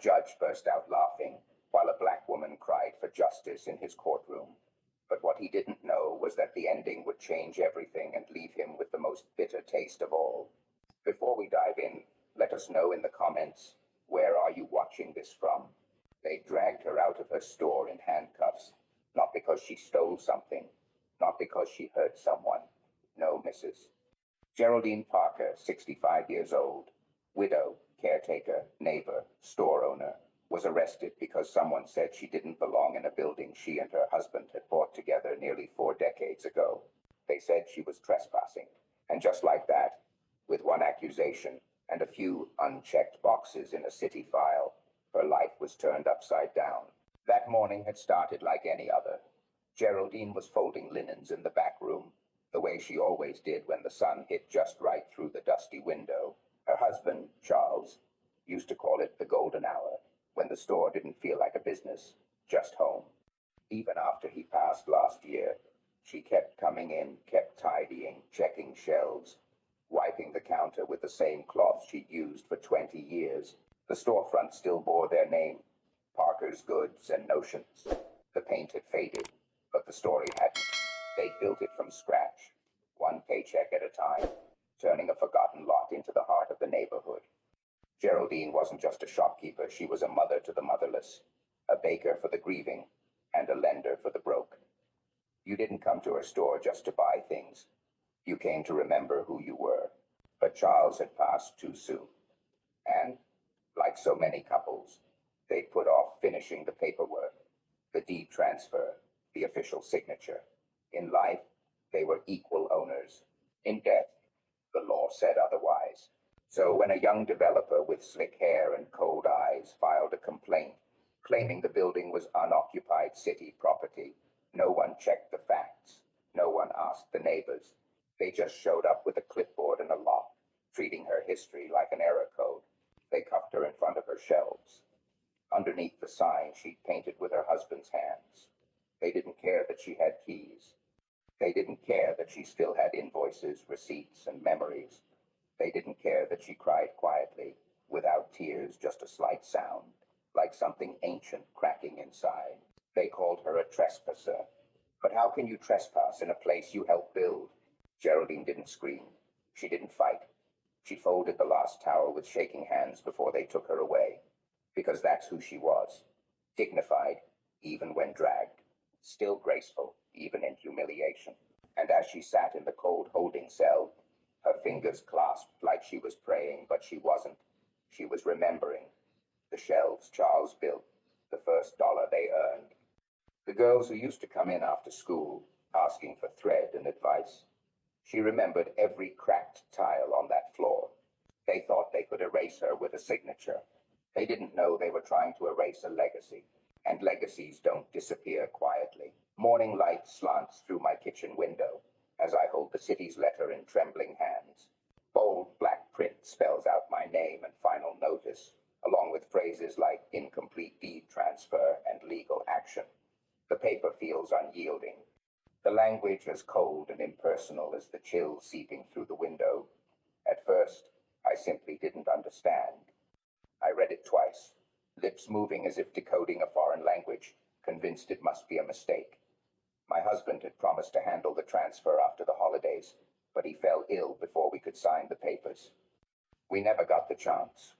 judge burst out laughing, while a black woman cried for justice in his courtroom. But what he didn't know was that the ending would change everything and leave him with the most bitter taste of all. Before we dive in, let us know in the comments, where are you watching this from? They dragged her out of her store in handcuffs, not because she stole something, not because she hurt someone. No, Mrs. Geraldine Parker, 65 years old, widow, caretaker, neighbor, store owner, was arrested because someone said she didn't belong in a building she and her husband had bought together nearly 4 decades ago. They said she was trespassing. And just like that, with one accusation and a few unchecked boxes in a city file, her life was turned upside down. That morning had started like any other. Geraldine was folding linens in the back room, the way she always did when the sun hit just right through the dusty window. Her husband, Charles, used to call it the golden hour, when the store didn't feel like a business, just home. Even after he passed last year, she kept coming in, kept tidying, checking shelves, wiping the counter with the same cloth she'd used for 20 years. The storefront still bore their name, Parker's Goods and Notions. The paint had faded, but the story hadn't. They built it from scratch, one paycheck at a time, turning a forgotten lot into the heart of the neighborhood. Geraldine wasn't just a shopkeeper, she was a mother to the motherless, a baker for the grieving, and a lender for the broke. You didn't come to her store just to buy things. You came to remember who you were. But Charles had passed too soon. And, like so many couples, they'd put off finishing the paperwork, the deed transfer, the official signature. In life, they were equal owners. In death, the law said otherwise. So when a young developer with slick hair and cold eyes filed a complaint claiming the building was unoccupied city property, no one checked the facts. No one asked the neighbors. They just showed up with a clipboard and a lock, treating her history like an error code. They cuffed her in front of her shelves. Underneath the sign she'd painted with her husband's hands. They didn't care that she had keys. They didn't care that she still had invoices, receipts, and memories. They didn't care that she cried quietly, without tears, just a slight sound, like something ancient cracking inside. They called her a trespasser. But how can you trespass in a place you helped build? Geraldine didn't scream. She didn't fight. She folded the last towel with shaking hands before they took her away. Because that's who she was. Dignified, even when dragged. Still graceful, even in humiliation. And as she sat in the cold holding cell, her fingers clasped like she was praying, but she wasn't. She was remembering. The shelves Charles built, the first dollar they earned. The girls who used to come in after school, asking for thread and advice. She remembered every cracked tile on that floor. They thought they could erase her with a signature. They didn't know they were trying to erase a legacy. And legacies don't disappear quietly. Morning light slants through my kitchen window as I hold the city's letter in trembling hands. Bold black print spells out my name and final notice, along with phrases like incomplete deed transfer and legal action. The paper feels unyielding. The language as cold and impersonal as the chill seeping through the window. At first, I simply didn't understand. I read it twice, lips moving as if decoding a foreign language, convinced it must be a mistake. My husband had promised to handle the transfer after the holidays, but he fell ill before we could sign the papers. We never got the chance.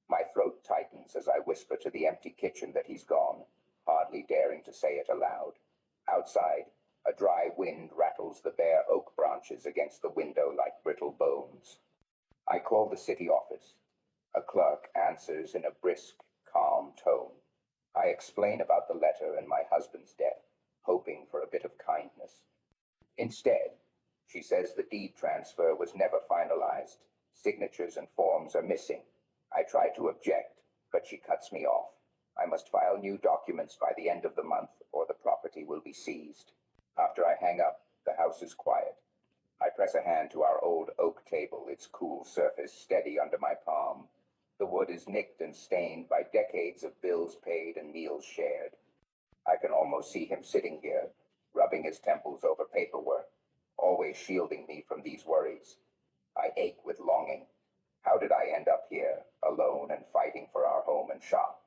My throat tightens as I whisper to the empty kitchen that he's gone, hardly daring to say it aloud. Outside, a dry wind rattles the bare oak branches against the window like brittle bones. I call the city office. A clerk answers in a brisk, calm tone. I explain about the letter and my husband's death, hoping for a bit of kindness. Instead, she says the deed transfer was never finalized. Signatures and forms are missing. I try to object, but she cuts me off. I must file new documents by the end of the month, or the property will be seized. After I hang up, the house is quiet. I press a hand to our old oak table, its cool surface steady under my palm. The wood is nicked and stained by decades of bills paid and meals shared. I can almost see him sitting here, rubbing his temples over paperwork, always shielding me from these worries. I ache with longing. How did I end up here, alone and fighting for our home and shop?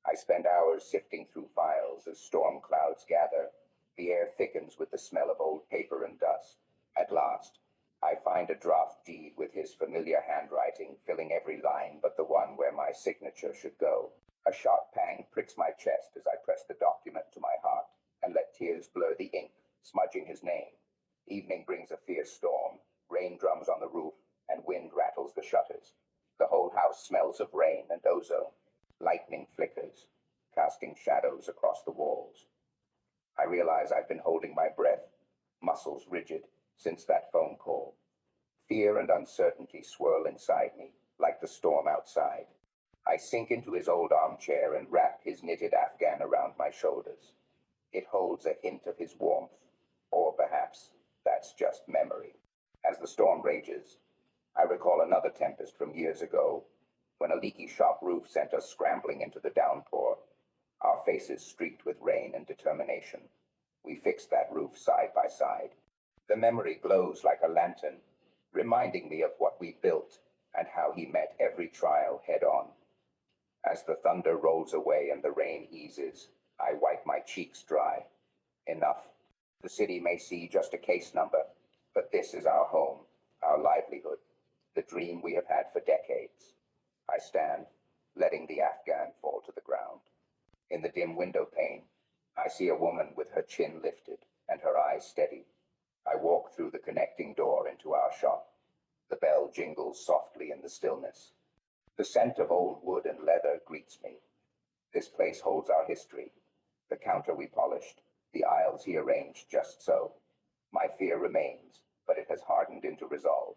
I spend hours sifting through files as storm clouds gather. The air thickens with the smell of old paper and dust. At last, I find a draft deed with his familiar handwriting filling every line but the one where my signature should go. A sharp pang pricks my chest as I press the document to my heart and let tears blur the ink, smudging his name. Evening brings a fierce storm. Rain drums on the roof, and wind rattles the shutters. The whole house smells of rain and ozone. Lightning flickers, casting shadows across the walls. I realize I've been holding my breath, muscles rigid, since that phone call. Fear and uncertainty swirl inside me, like the storm outside. I sink into his old armchair and wrap his knitted afghan around my shoulders. It holds a hint of his warmth, or perhaps that's just memory. As the storm rages, I recall another tempest from years ago, when a leaky shop roof sent us scrambling into the downpour, our faces streaked with rain and determination. We fixed that roof side by side. The memory glows like a lantern, reminding me of what we built and how he met every trial head on. As the thunder rolls away and the rain eases, I wipe my cheeks dry. Enough. The city may see just a case number, but this is our home, our livelihood, the dream we have had for decades. I stand, letting the afghan fall to the ground. In the dim window pane, I see a woman with her chin lifted and her eyes steady. I walk through the connecting door into our shop. The bell jingles softly in the stillness. The scent of old wood and leather greets me. This place holds our history. The counter we polished, the aisles he arranged just so. My fear remains, but it has hardened into resolve.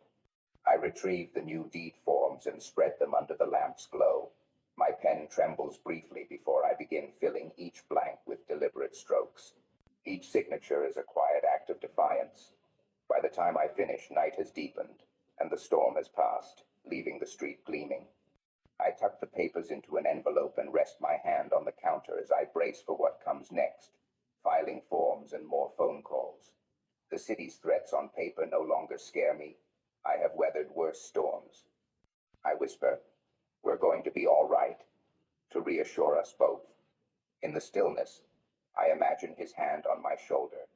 I retrieve the new deed forms and spread them under the lamp's glow. My pen trembles briefly before I begin filling each blank with deliberate strokes. Each signature is a quiet act of defiance. By the time I finish, night has deepened, and the storm has passed, leaving the street gleaming. I tuck the papers into an envelope and rest my hand on the counter as I brace for what comes next, filing forms and more phone calls. The city's threats on paper no longer scare me. I have weathered worse storms. I whisper, "We're going to be all right," to reassure us both. In the stillness, I imagine his hand on my shoulder,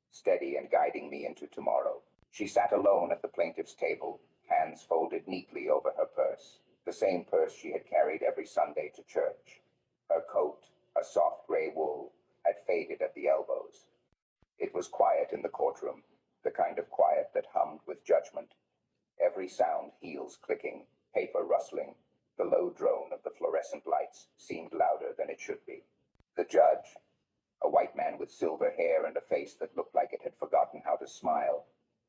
steady and guiding me into tomorrow. She sat alone at the plaintiff's table, hands folded neatly over her purse, the same purse she had carried every Sunday to church. Her coat, a soft gray wool, had faded at the elbows. It was quiet in the courtroom, the kind of quiet that hummed with judgment. Every sound, heels clicking, paper rustling, the low drone of the fluorescent lights seemed louder than it should be. The judge, a white man with silver hair and a face that looked like it had forgotten how to smile,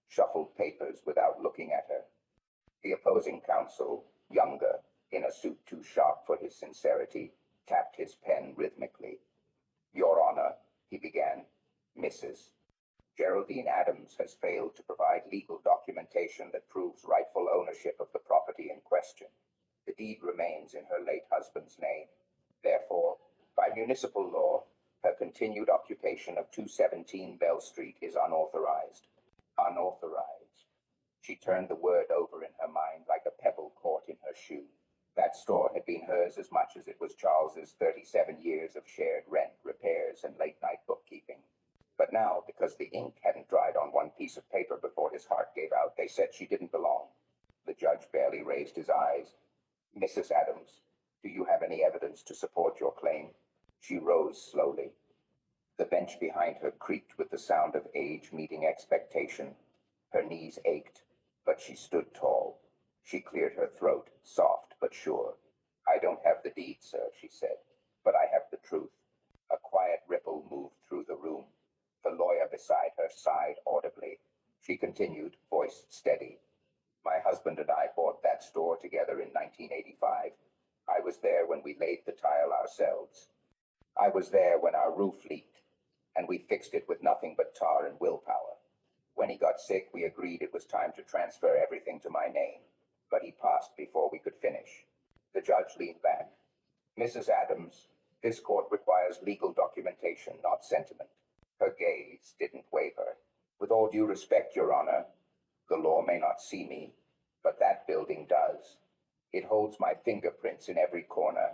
shuffled papers without looking at her. The opposing counsel, younger, in a suit too sharp for his sincerity, tapped his pen rhythmically. "Your Honor," he began. "Mrs. Geraldine Adams has failed to provide legal documentation that proves rightful ownership of the property in question. The deed remains in her late husband's name. Therefore, by municipal law, her continued occupation of 217 Bell Street is unauthorized." Unauthorized. She turned the word over in her mind like a pebble caught in her shoe. That store had been hers as much as it was Charles's 37 years of shared rent, repairs, and late-night bookkeeping. But now, because the ink hadn't dried on one piece of paper before his heart gave out, they said she didn't belong. The judge barely raised his eyes. "Mrs. Adams, do you have any evidence to support your claim?" She rose slowly. The bench behind her creaked with the sound of age meeting expectation. Her knees ached, but she stood tall. She cleared her throat, soft but sure. "I don't have the deed, sir," she said, "but I have the truth." A quiet ripple moved through the room. The lawyer beside her sighed audibly. She continued, voice steady. "My husband and I bought that store together in 1985. I was there when we laid the tile ourselves. I was there when our roof leaked, and we fixed it with nothing but tar and willpower. When he got sick, we agreed it was time to transfer everything to my name, but he passed before we could finish." The judge leaned back. "Mrs. Adams, this court requires legal documentation, not sentiment." Her gaze didn't waver. "With all due respect, Your Honor, the law may not see me, But that building does. It holds my fingerprints in every corner.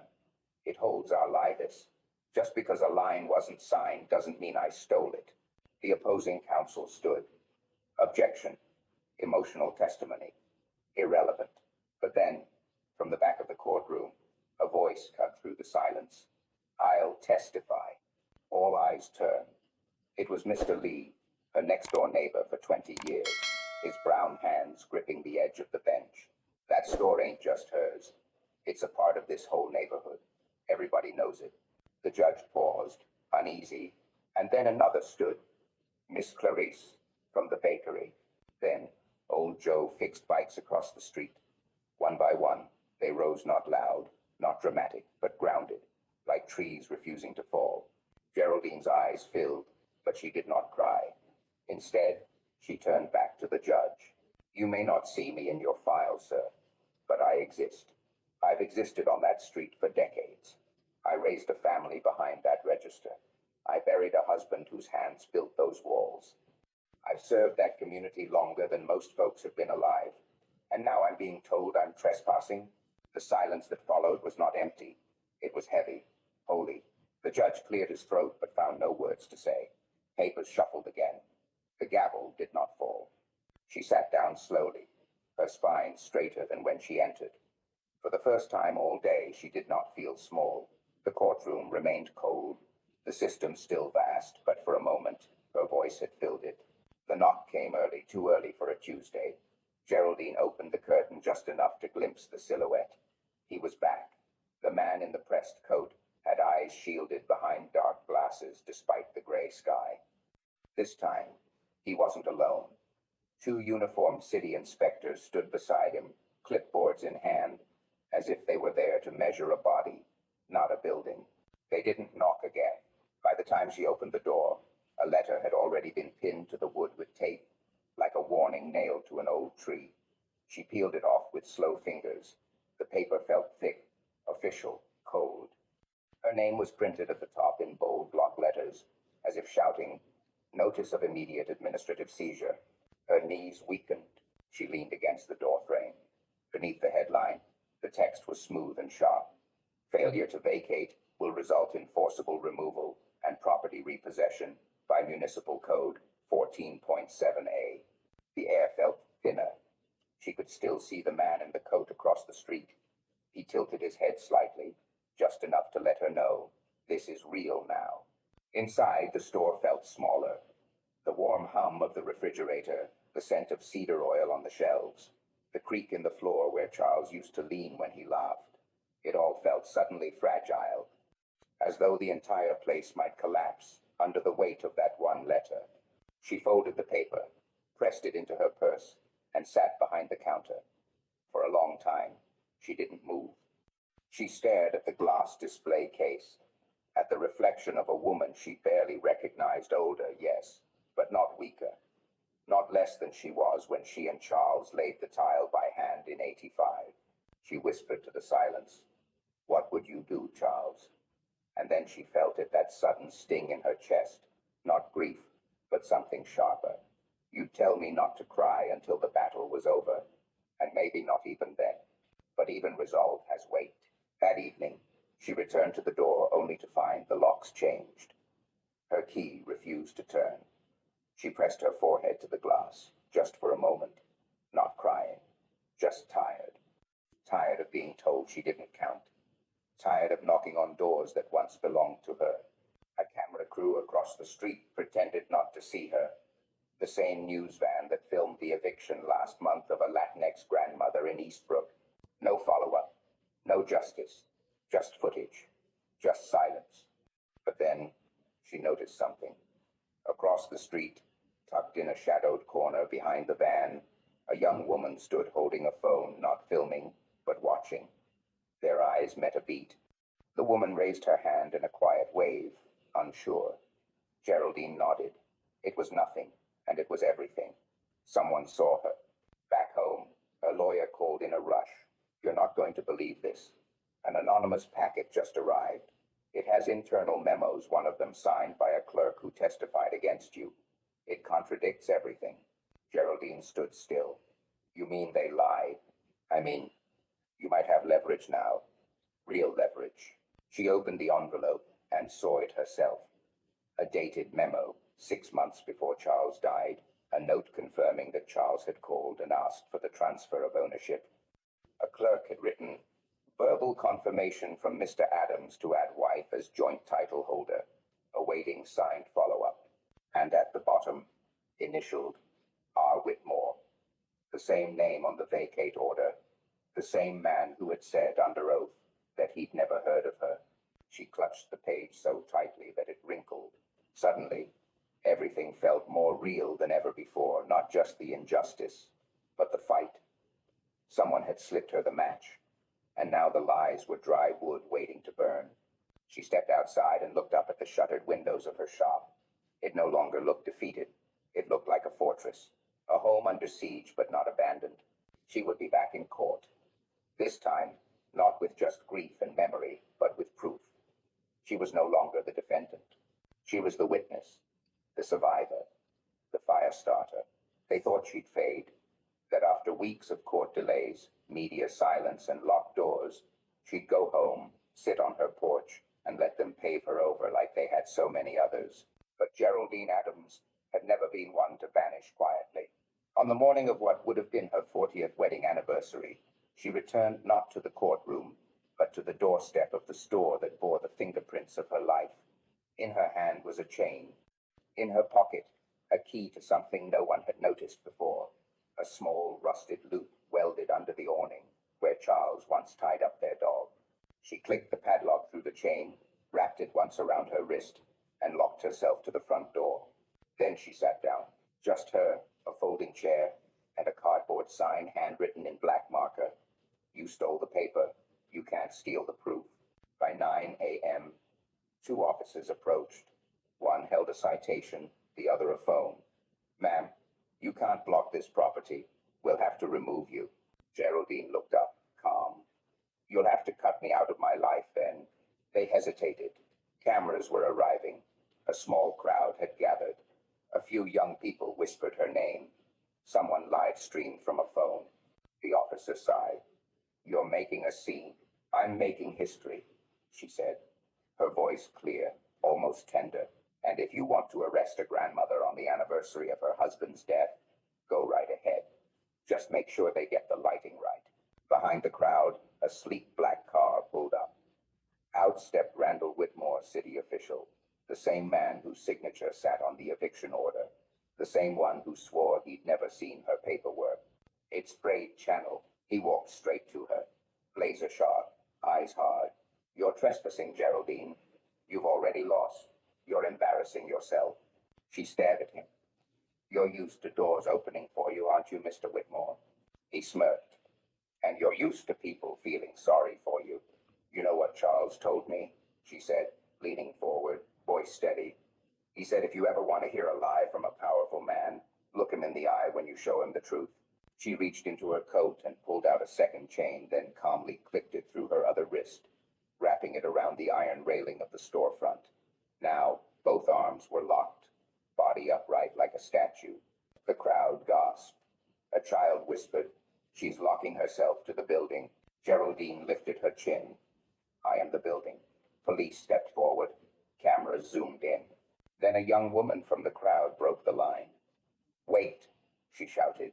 It holds our lives. Just because a line wasn't signed doesn't mean I stole it. The opposing counsel stood. Objection. Emotional testimony. Irrelevant. But then, from the back of the courtroom, a voice cut through the silence. I'll testify. All eyes turned. It was Mr. Lee, her next-door neighbor for 20 years, his brown hands gripping the edge of the bench. That store ain't just hers. It's a part of this whole neighborhood. Everybody knows it. The judge paused, uneasy, and then another stood. Miss Clarice, from the bakery. Then, old Joe fixed bikes across the street. One by one, they rose not loud, not dramatic, but grounded, like trees refusing to fall. Geraldine's eyes filled, but she did not cry. Instead, she turned back to the judge. You may not see me in your file, sir, but I exist. I've existed on that street for decades. I raised a family behind that register. I buried a husband whose hands built those walls. I've served that community longer than most folks have been alive. And now I'm being told I'm trespassing. The silence that followed was not empty. It was heavy, holy. The judge cleared his throat but found no words to say. Papers shuffled again. The gavel did not fall. She sat down slowly, her spine straighter than when she entered. For the first time all day, she did not feel small. The courtroom remained cold. The system still vast, but for a moment, her voice had filled it. The knock came early, too early for a Tuesday. Geraldine opened the curtain just enough to glimpse the silhouette. He was back. The man in the pressed coat had eyes shielded behind dark glasses despite the gray sky. This time, he wasn't alone. Two uniformed city inspectors stood beside him, clipboards in hand, as if they were there to measure a body, not a building. They didn't knock again. By the time she opened the door, a letter had already been pinned to the wood with tape, like a warning nailed to an old tree. She peeled it off with slow fingers. The paper felt thick, official, cold. Her name was printed at the top in bold block letters, as if shouting, "Notice of immediate administrative seizure." Her knees weakened. She leaned against the doorframe. Beneath the headline, the text was smooth and sharp. Failure to vacate will result in forcible removal and property repossession by Municipal Code 14.7a. The air felt thinner. She could still see the man in the coat across the street. He tilted his head slightly, just enough to let her know, this is real now. Inside, the store felt smaller. The warm hum of the refrigerator, the scent of cedar oil on the shelves, the creak in the floor where Charles used to lean when he laughed. It all felt suddenly fragile, as though the entire place might collapse under the weight of that one letter. She folded the paper, pressed it into her purse, and sat behind the counter. For a long time, she didn't move. She stared at the glass display case, at the reflection of a woman she barely recognized, older, yes, but not weaker. Not less than she was when she and Charles laid the tile by hand in '85. She whispered to the silence, "What would you do, Charles?" And then she felt it, that sudden sting in her chest. Not grief, but something sharper. You'd tell me not to cry until the battle was over. And maybe not even then. But even resolve has weight. That evening, she returned to the door only to find the locks changed. Her key refused to turn. She pressed her forehead to the glass, just for a moment. Not crying, just tired. Tired of being told she didn't count. Tired of knocking on doors that once belonged to her. A camera crew across the street pretended not to see her. The same news van that filmed the eviction last month of a Latinx grandmother in Eastbrook. No follow-up, no justice, just footage, just silence. But then she noticed something. Across the street, tucked in a shadowed corner behind the van, a young woman stood holding a phone, not filming, but watching. Their eyes met a beat. The woman raised her hand in a quiet wave, unsure. Geraldine nodded. It was nothing, and it was everything. Someone saw her. Back home, her lawyer called in a rush. "You're not going to believe this. An anonymous packet just arrived. It has internal memos, one of them signed by a clerk who testified against you. It contradicts everything." Geraldine stood still. You mean they lied? I mean, you might have leverage now. Real leverage. She opened the envelope and saw it herself. A dated memo, 6 months before Charles died. A note confirming that Charles had called and asked for the transfer of ownership. A clerk had written, verbal confirmation from Mr. Adams to add wife as joint title holder, awaiting signed follow-up. And at the bottom, initialed R. Whitmore, the same name on the vacate order, the same man who had said under oath that he'd never heard of her. She clutched the page so tightly that it wrinkled. Suddenly, everything felt more real than ever before, not just the injustice, but the fight. Someone had slipped her the match, and now the lies were dry wood waiting to burn. She stepped outside and looked up at the shuttered windows of her shop. It no longer looked defeated. It looked like a fortress, a home under siege but not abandoned. She would be back in court. This time, not with just grief and memory, but with proof. She was no longer the defendant. She was the witness, the survivor, the fire starter. They thought she'd fade, that after weeks of court delays, media silence, and locked doors, she'd go home, sit on her porch, and let them pave her over like they had so many others. But Geraldine Adams had never been one to vanish quietly. On the morning of what would have been her 40th wedding anniversary, she returned not to the courtroom, but to the doorstep of the store that bore the fingerprints of her life. In her hand was a chain. In her pocket, a key to something no one had noticed before, a small rusted loop welded under the awning, where Charles once tied up their dog. She clicked the padlock through the chain, wrapped it once around her wrist, and locked herself to the front door. Then she sat down, just her, a folding chair, and a cardboard sign handwritten in black marker. You stole the paper. You can't steal the proof. By 9 a.m., 2 officers approached. One held a citation, the other a phone. Ma'am, you can't block this property. We'll have to remove you. Geraldine looked up, calm. You'll have to cut me out of my life, then. They hesitated. Cameras were arriving. A small crowd had gathered. A few young people whispered her name. Someone live-streamed from a phone. The officer sighed. You're making a scene. I'm making history, she said, her voice clear, almost tender. And if you want to arrest a grandmother on the anniversary of her husband's death, go right ahead. Just make sure they get the lighting right. Behind the crowd, a sleek black car pulled up. Out stepped Randall Whitmore, city official, the same man whose signature sat on the eviction order, the same one who swore he'd never seen her paperwork. It sprayed channel. He walked straight to her, laser sharp, eyes hard. You're trespassing, Geraldine. You've already lost. You're embarrassing yourself. She stared at him. You're used to doors opening for you, aren't you, Mr. Whitmore? He smirked. And you're used to people feeling sorry for you. You know what Charles told me? She said, leaning forward, voice steady. He said if you ever want to hear a lie from a powerful man, look him in the eye when you show him the truth. She reached into her coat and pulled out a second chain, then calmly clicked it through her other wrist, wrapping it around the iron railing of the storefront. Now, both arms were locked, body upright like a statue. The crowd gasped. A child whispered, She's locking herself to the building. Geraldine lifted her chin. I am the building. Police stepped forward. Cameras zoomed in. Then a young woman from the crowd broke the line. Wait, she shouted.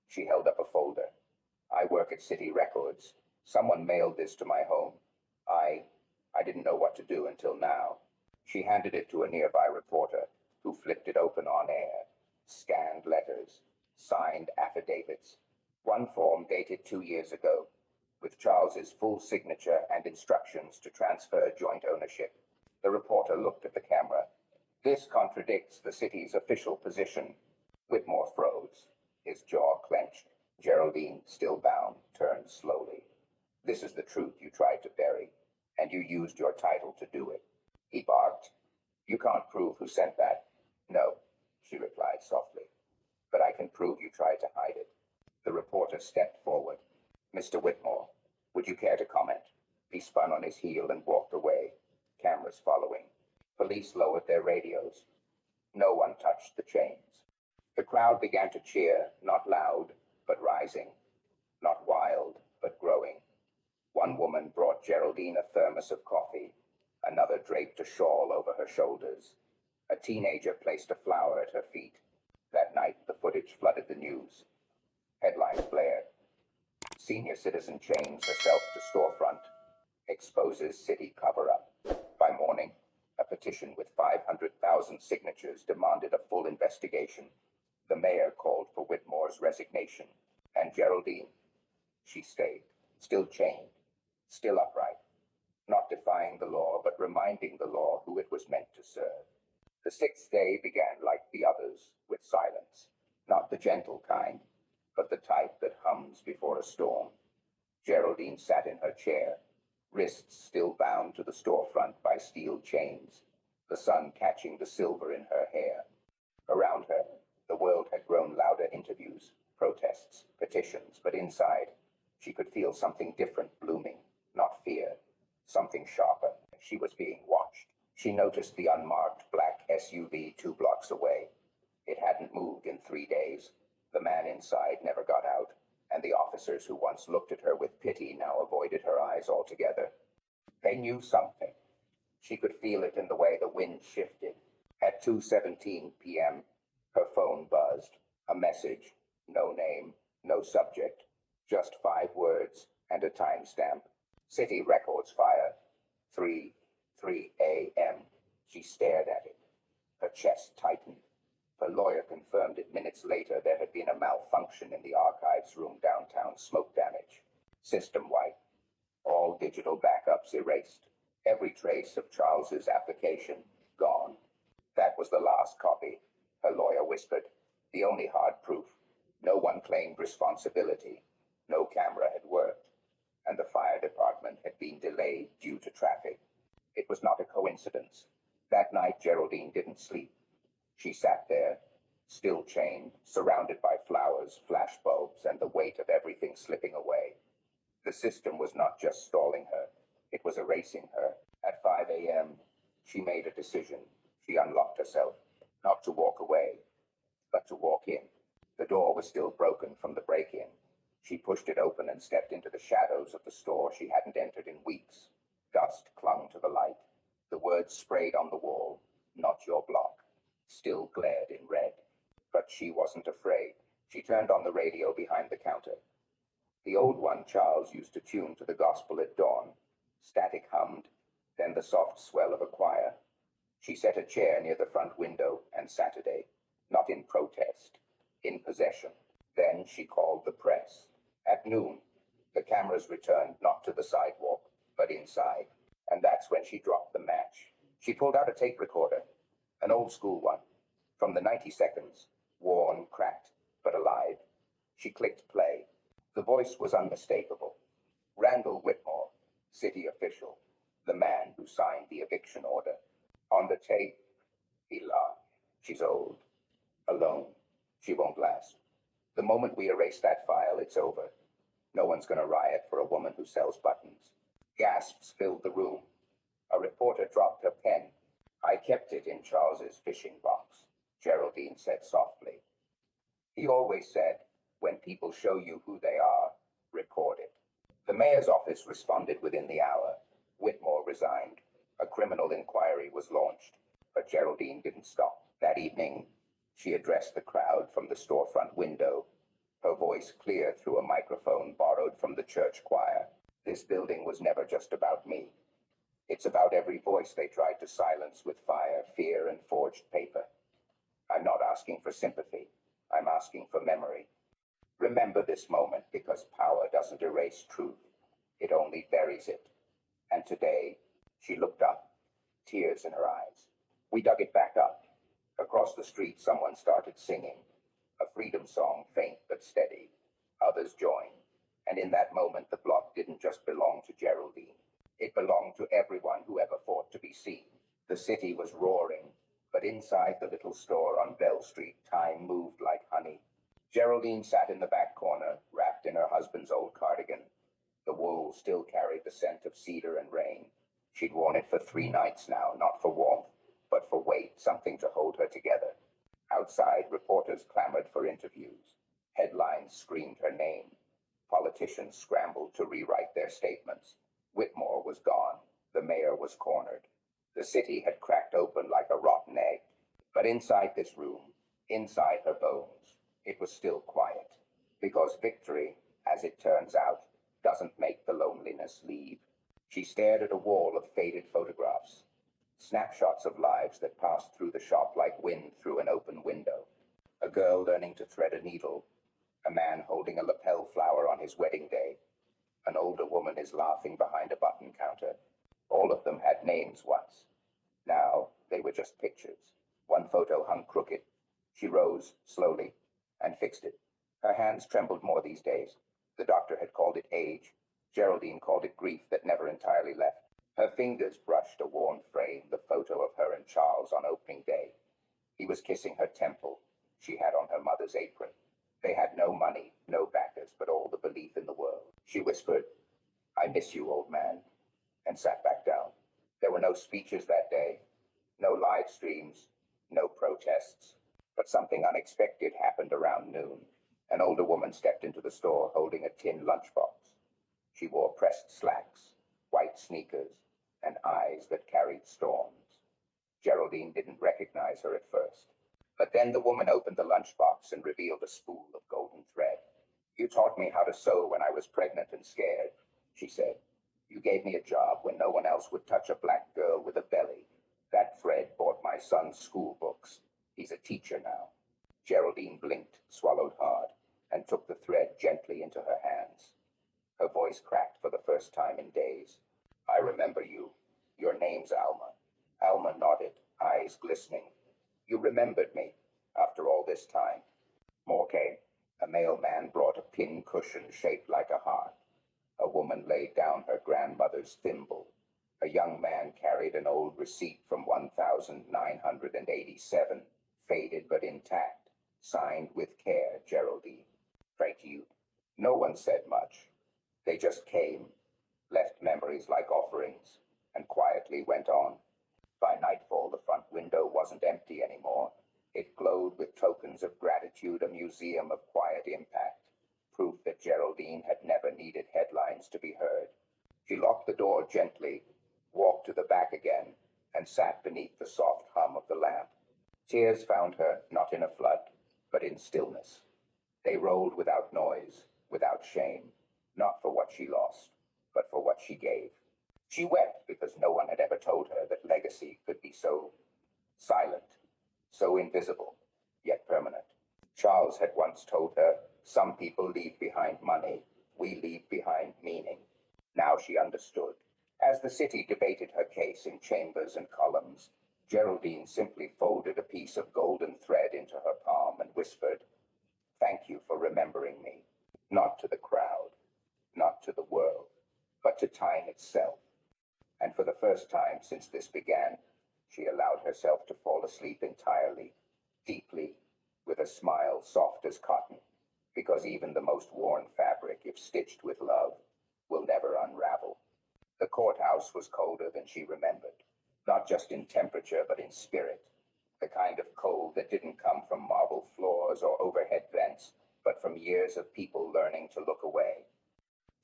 She held up a folder. I work at City Records. Someone mailed this to my home. I didn't know what to do until now. She handed it to a nearby reporter, who flipped it open on air. Scanned letters. Signed affidavits. One form dated 2 years ago, with Charles's full signature and instructions to transfer joint ownership. The reporter looked at the camera. This contradicts the city's official position. Whitmore froze. His jaw clenched. Geraldine, still bound, turned slowly. This is the truth you tried to bury, and you used your title to do it. He barked. You can't prove who sent that. No, she replied softly. But I can prove you tried to hide it. The reporter stepped forward. Mr. Whitmore, would you care to comment? He spun on his heel and walked away, cameras following. Police lowered their radios. No one touched the chains. The crowd began to cheer, not loud, but rising. Not wild, but growing. One woman brought Geraldine a thermos of coffee. Another draped a shawl over her shoulders. A teenager placed a flower at her feet. That night, the footage flooded the news. Headlines blared. Senior citizen chains herself to storefront. Exposes city cover-up. By morning, a petition with 500,000 signatures demanded a full investigation. The mayor called for Whitmore's resignation. And Geraldine, she stayed, still chained, still upright, not defying the law, but reminding the law who it was meant to serve. The sixth day began like the others, with silence, not the gentle kind, but the type that hums before a storm. Geraldine sat in her chair, wrists still bound to the storefront by steel chains, the sun catching the silver in her hair. Around her, the world had grown louder: interviews, protests, petitions, but inside, she could feel something different blooming, not fear, something sharper. She was being watched. She noticed the unmarked black SUV 2 blocks away. It hadn't moved in 3 days. The man inside never got out, and the officers who once looked at her with pity now avoided her eyes altogether. They knew something. She could feel it in the way the wind shifted. At 2:17 p.m., her phone buzzed. A message. No name, no subject. Just 5 words and a timestamp. City records fire. 3:03 a.m. She stared at it. Her chest tightened. Her lawyer confirmed it minutes later there had been a malfunction in the archives room downtown, smoke damage. System-wide. All digital backups erased. Every trace of Charles's application gone. That was the last copy, her lawyer whispered. The only hard proof. No one claimed responsibility. No camera had worked. And the fire department had been delayed due to traffic. It was not a coincidence. That night, Geraldine didn't sleep. She sat there, still chained, surrounded by flowers, flashbulbs, and the weight of everything slipping away. The system was not just stalling her, it was erasing her. At 5 a.m., she made a decision. She unlocked herself, not to walk away, but to walk in. The door was still broken from the break-in. She pushed it open and stepped into the shadows of the store she hadn't entered in weeks. Dust clung to the light. The words sprayed on the wall, "Not your block," still glared in red. But she wasn't afraid. She turned on the radio behind the counter. The old one Charles used to tune to the gospel at dawn. Static hummed, then the soft swell of a choir. She set a chair near the front window and Saturday, not in protest, in possession. Then she called the press. At noon, the cameras returned not to the sidewalk, but inside. And that's when she dropped the match. She pulled out a tape recorder, an old school one, from the 90 seconds, worn, cracked, but alive. She clicked play. The voice was unmistakable. Randall Whitmore, city official, the man who signed the eviction order. On the tape, he laughed. She's old, alone. She won't last. The moment we erase that file, it's over. No one's going to riot for a woman who sells buttons. Gasps filled the room. A reporter dropped her pen. "I kept it in Charles's fishing box," Geraldine said softly. He always said, when people show you who they are, record it. The mayor's office responded within the hour. Whitmore resigned. A criminal inquiry was launched. But Geraldine didn't stop. That evening, she addressed the crowd from the storefront window, her voice clear through a microphone borrowed from the church choir. "This building was never just about me. It's about every voice they tried to silence with fire, fear, and forged paper. I'm not asking for sympathy. I'm asking for memory. Remember this moment, because power doesn't erase truth. It only buries it." And today, she looked up, tears in her eyes. We dug it back up. Across the street, someone started singing. A freedom song, faint but steady. Others joined. And in that moment, the block didn't just belong to Geraldine. It belonged to everyone who ever fought to be seen. The city was roaring, but inside the little store on Bell Street, time moved like honey. Geraldine sat in the back corner, wrapped in her husband's old cardigan. The wool still carried the scent of cedar and rain. She'd worn it for 3 nights now, not for warmth, but for weight, something to hold her together. Outside, reporters clamored for interviews. Headlines screamed her name. Politicians scrambled to rewrite their statements. Whitmore was gone. The mayor was cornered. The city had cracked open like a rotten egg. But inside this room, inside her bones, it was still quiet. Because victory, as it turns out, doesn't make the loneliness leave. She stared at a wall of faded photographs, snapshots of lives that passed through the shop like wind through an open window. A girl learning to thread a needle, a man holding a lapel flower on his wedding day, an older woman is laughing behind a button counter. All of them had names once. Now they were just pictures. One photo hung crooked. She rose slowly and fixed it. Her hands trembled more these days. The doctor had called it age. Geraldine called it grief that never entirely left. Her fingers brushed a worn frame, the photo of her and Charles on opening day. He was kissing her temple. She had on her mother's apron. They had no money, no backers, but all the belief in the world. She whispered, "I miss you, old man," and sat back down. There were no speeches that day, no live streams, no protests. But something unexpected happened around noon. An older woman stepped into the store holding a tin lunchbox. She wore pressed slacks, white sneakers, and eyes that carried storms. Geraldine didn't recognize her at first. But then the woman opened the lunchbox and revealed a spool of golden thread. "You taught me how to sew when I was pregnant and scared," she said. "You gave me a job when no one else would touch a black girl with a belly. That thread bought my son's school books. He's a teacher now." Geraldine blinked, swallowed hard, and took the thread gently into her hands. Her voice cracked for the first time in days. "I remember you. Your name's Alma." Alma nodded, eyes glistening. "You remembered me, after all this time." More came. A mailman brought a pin cushion shaped like a heart. A woman laid down her grandmother's thimble. A young man carried an old receipt from 1987, faded but intact, signed with care, Geraldine. "Thank you." No one said much. They just came, left memories like offerings, and quietly went on. By nightfall, the front window wasn't empty anymore. It glowed with tokens of gratitude, a museum of quiet impact, proof that Geraldine had never needed headlines to be heard. She locked the door gently, walked to the back again, and sat beneath the soft hum of the lamp. Tears found her not in a flood, but in stillness. They rolled without noise, without shame, not for what she lost, but for what she gave. She wept because no one had ever told her that legacy could be so silent, so invisible, yet permanent. Charles had once told her, "Some people leave behind money, we leave behind meaning." Now she understood. As the city debated her case in chambers and columns, Geraldine simply folded a piece of golden thread into her palm and whispered, "Thank you for remembering me." Not to the crowd, not to the world, but to time itself. And for the first time since this began, she allowed herself to fall asleep entirely, deeply, with a smile soft as cotton, because even the most worn fabric, if stitched with love, will never unravel. The courthouse was colder than she remembered, not just in temperature, but in spirit. The kind of cold that didn't come from marble floors or overhead vents, but from years of people learning to look away.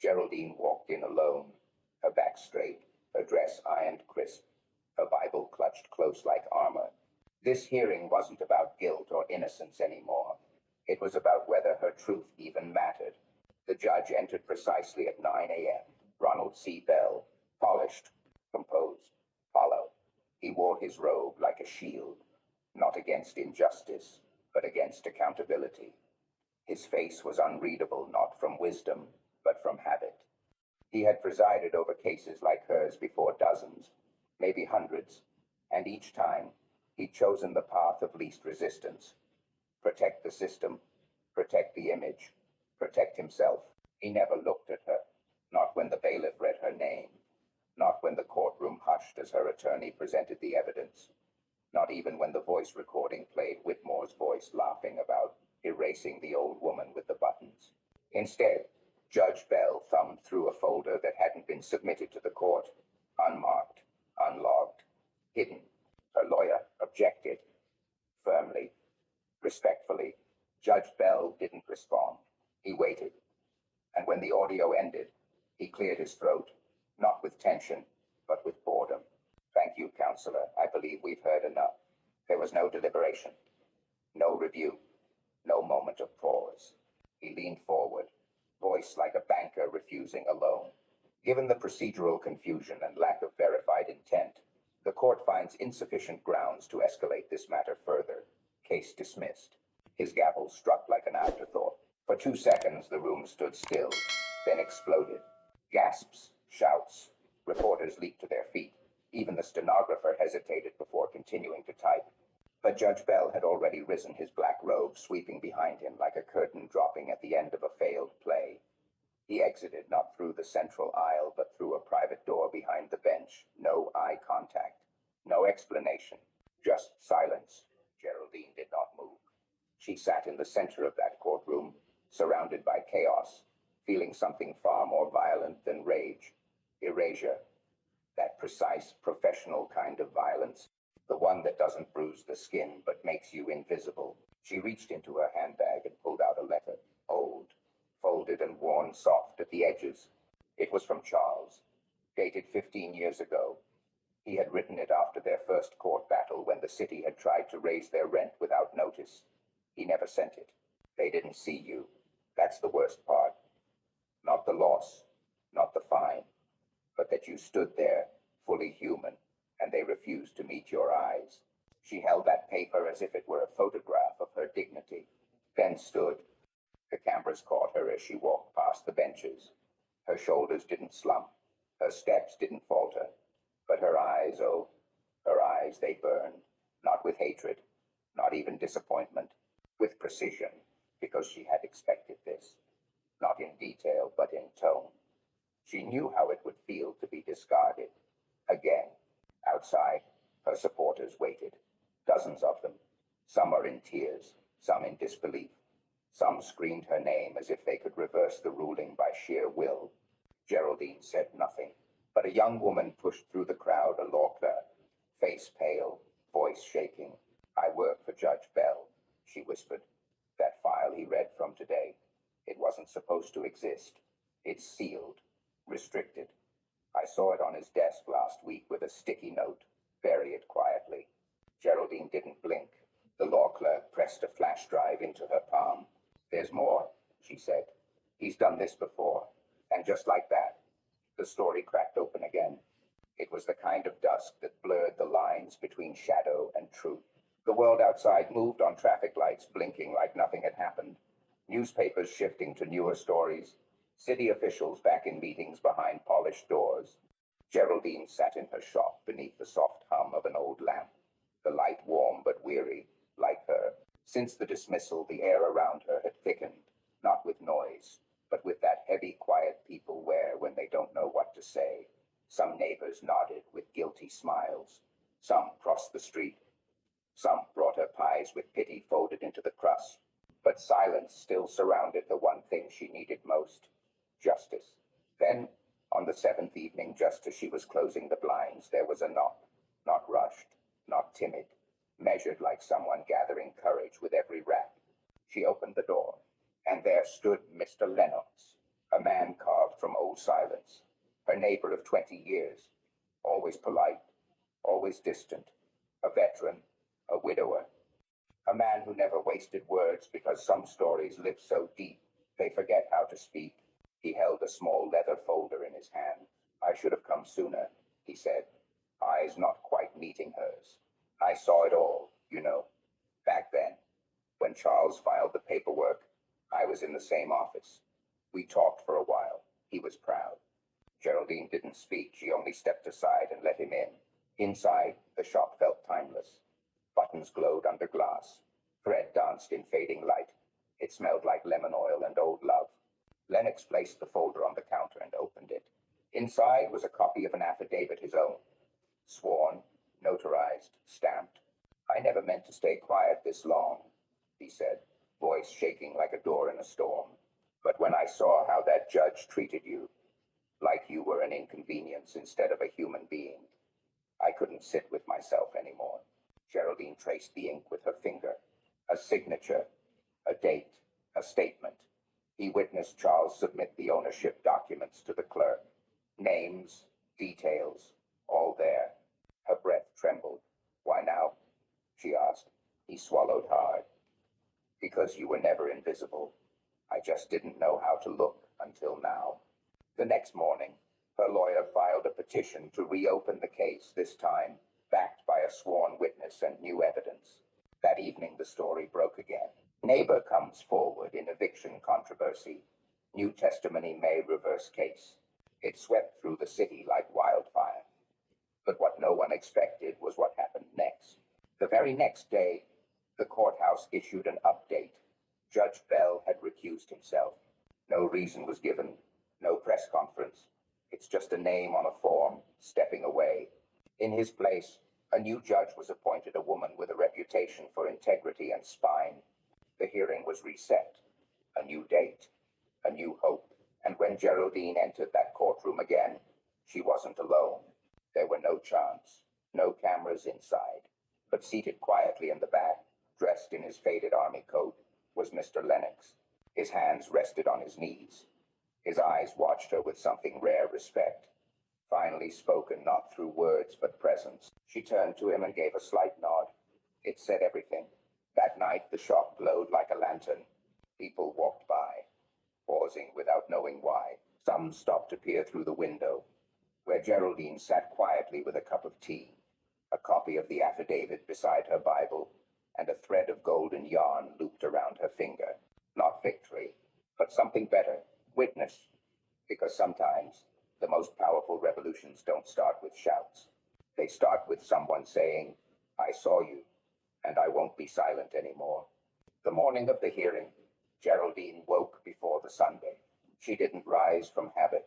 Geraldine walked in alone, her back straight, her dress ironed crisp, her Bible clutched close like armor. This hearing wasn't about guilt or innocence anymore. It was about whether her truth even mattered. The judge entered precisely at 9 a.m. Ronald C. Bell, polished, composed, followed. He wore his robe like a shield, not against injustice, but against accountability. His face was unreadable, not from wisdom, but from habit. He had presided over cases like hers before dozens, maybe hundreds, and each time he'd chosen the path of least resistance. Protect the system, protect the image, protect himself. He never looked at her, not when the bailiff read her name, not when the courtroom hushed as her attorney presented the evidence, not even when the voice recording played Whitmore's voice laughing about erasing the old woman with the buttons. Instead, Judge Bell thumbed through a folder that hadn't been submitted to the court, unmarked, unlogged, hidden. Her lawyer objected. Firmly, respectfully, Judge Bell didn't respond. He waited, and when the audio ended, he cleared his throat, not with tension, but with boredom. Thank you, counselor. I believe we've heard enough. There was no deliberation, no review, no moment of pause. He leaned forward, voice like a banker refusing a loan. Given the procedural confusion and lack of verified intent, the court finds insufficient grounds to escalate this matter further. Case dismissed. His gavel struck like an afterthought. For 2 seconds, the room stood still, then exploded. Gasps, shouts. Reporters leaped to their feet. Even the stenographer hesitated before continuing to type. But Judge Bell had already risen, his black robe sweeping behind him like a curtain dropping at the end of a failed play. He exited not through the central aisle, but through a private door behind the bench. No eye contact, no explanation, just silence. Geraldine did not move. She sat in the center of that courtroom, surrounded by chaos, feeling something far more violent than rage. Erasure. That precise, professional kind of violence. The one that doesn't bruise the skin, but makes you invisible. She reached into her handbag and pulled out a letter. Old, folded and worn soft at the edges. It was from Charles, dated 15 years ago. He had written it after their first court battle when the city had tried to raise their rent without notice. He never sent it. They didn't see you. That's the worst part. Not the loss, not the fine, but that you stood there, fully human, and they refused to meet your eyes. She held that paper as if it were a photograph of her dignity, then stood. The cameras caught her as she walked past the benches. Her shoulders didn't slump, her steps didn't falter, but her eyes, oh, her eyes, they burned, not with hatred, not even disappointment, with precision, because she had expected this, not in detail, but in tone. She knew how it would feel to be discarded. Again, outside, her supporters waited, dozens of them. Some are in tears, some in disbelief. Some screamed her name as if they could reverse the ruling by sheer will. Geraldine said nothing, but a young woman pushed through the crowd, a law clerk, face pale, voice shaking. I work for Judge Bell, she whispered. That file he read from today, it wasn't supposed to exist. It's sealed, restricted. I saw it on his desk last week with a sticky note. Bury it quietly. Geraldine didn't blink. The law clerk pressed a flash drive into her palm. There's more, she said. He's done this before. And just like that, the story cracked open again. It was the kind of dusk that blurred the lines between shadow and truth. The world outside moved on traffic lights, blinking like nothing had happened. Newspapers shifting to newer stories. City officials back in meetings behind polished doors. Geraldine sat in her shop beneath the soft hum of an old lamp. The light warm but weary, like her. Since the dismissal, the air around her had thickened, not with noise, but with that heavy quiet people wear when they don't know what to say. Some neighbors nodded with guilty smiles. Some crossed the street. Some brought her pies with pity folded into the crust. But silence still surrounded the one thing she needed most. Justice. Then, on the 7th evening, just as she was closing the blinds, there was a knock. Not rushed, not timid, measured like someone gathering courage with every rap. She opened the door, and there stood Mr. Lennox, a man carved from old silence, her neighbor of 20 years, always polite, always distant, a veteran, a widower, a man who never wasted words because some stories live so deep they forget how to speak. He held a small leather folder in his hand. I should have come sooner, he said, eyes not quite meeting hers. I saw it all, you know. Back then, when Charles filed the paperwork, I was in the same office. We talked for a while. He was proud. Geraldine didn't speak. She only stepped aside and let him in. Inside, the shop felt timeless. Buttons glowed under glass. Thread danced in fading light. It smelled like lemon oil and old love. Lennox placed the folder on the counter and opened it. Inside was a copy of an affidavit, his own. Sworn, notarized, stamped. I never meant to stay quiet this long, he said, voice shaking like a door in a storm. But when I saw how that judge treated you, like you were an inconvenience instead of a human being, I couldn't sit with myself anymore. Geraldine traced the ink with her finger. A signature, A date, a statement. He witnessed Charles submit the ownership documents to the clerk. Names, details, all there. Her breath trembled. Why now? She asked. He swallowed hard. Because you were never invisible. I just didn't know how to look until now. The next morning, her lawyer filed a petition to reopen the case, this time backed by a sworn witness and new evidence. That evening, the story broke again. Neighbor comes forward in eviction controversy. New testimony may reverse case. It swept through the city like wildfire. But what no one expected was what happened next. The very next day, the courthouse issued an update. Judge Bell had recused himself. No reason was given, no press conference. It's just a name on a form, stepping away. In his place, a new judge was appointed, a woman with a reputation for integrity and spine. The hearing was reset. A new date, a new hope. And when Geraldine entered that courtroom again, she wasn't alone. There were no chants, no cameras inside. But seated quietly in the back, dressed in his faded army coat, was Mr. Lennox. His hands rested on his knees. His eyes watched her with something rare respect. Finally spoken not through words but presence. She turned to him and gave a slight nod. It said everything. That night the shop glowed like a lantern. People walked by, pausing without knowing why. Some stopped to peer through the window, where Geraldine sat quietly with a cup of tea, a copy of the affidavit beside her Bible, and a thread of golden yarn looped around her finger. Not victory, but something better. Witness. Because sometimes the most powerful revolutions don't start with shouts. They start with someone saying, I saw you, and I won't be silent anymore. The morning of the hearing, Geraldine woke before the Sunday. She didn't rise from habit.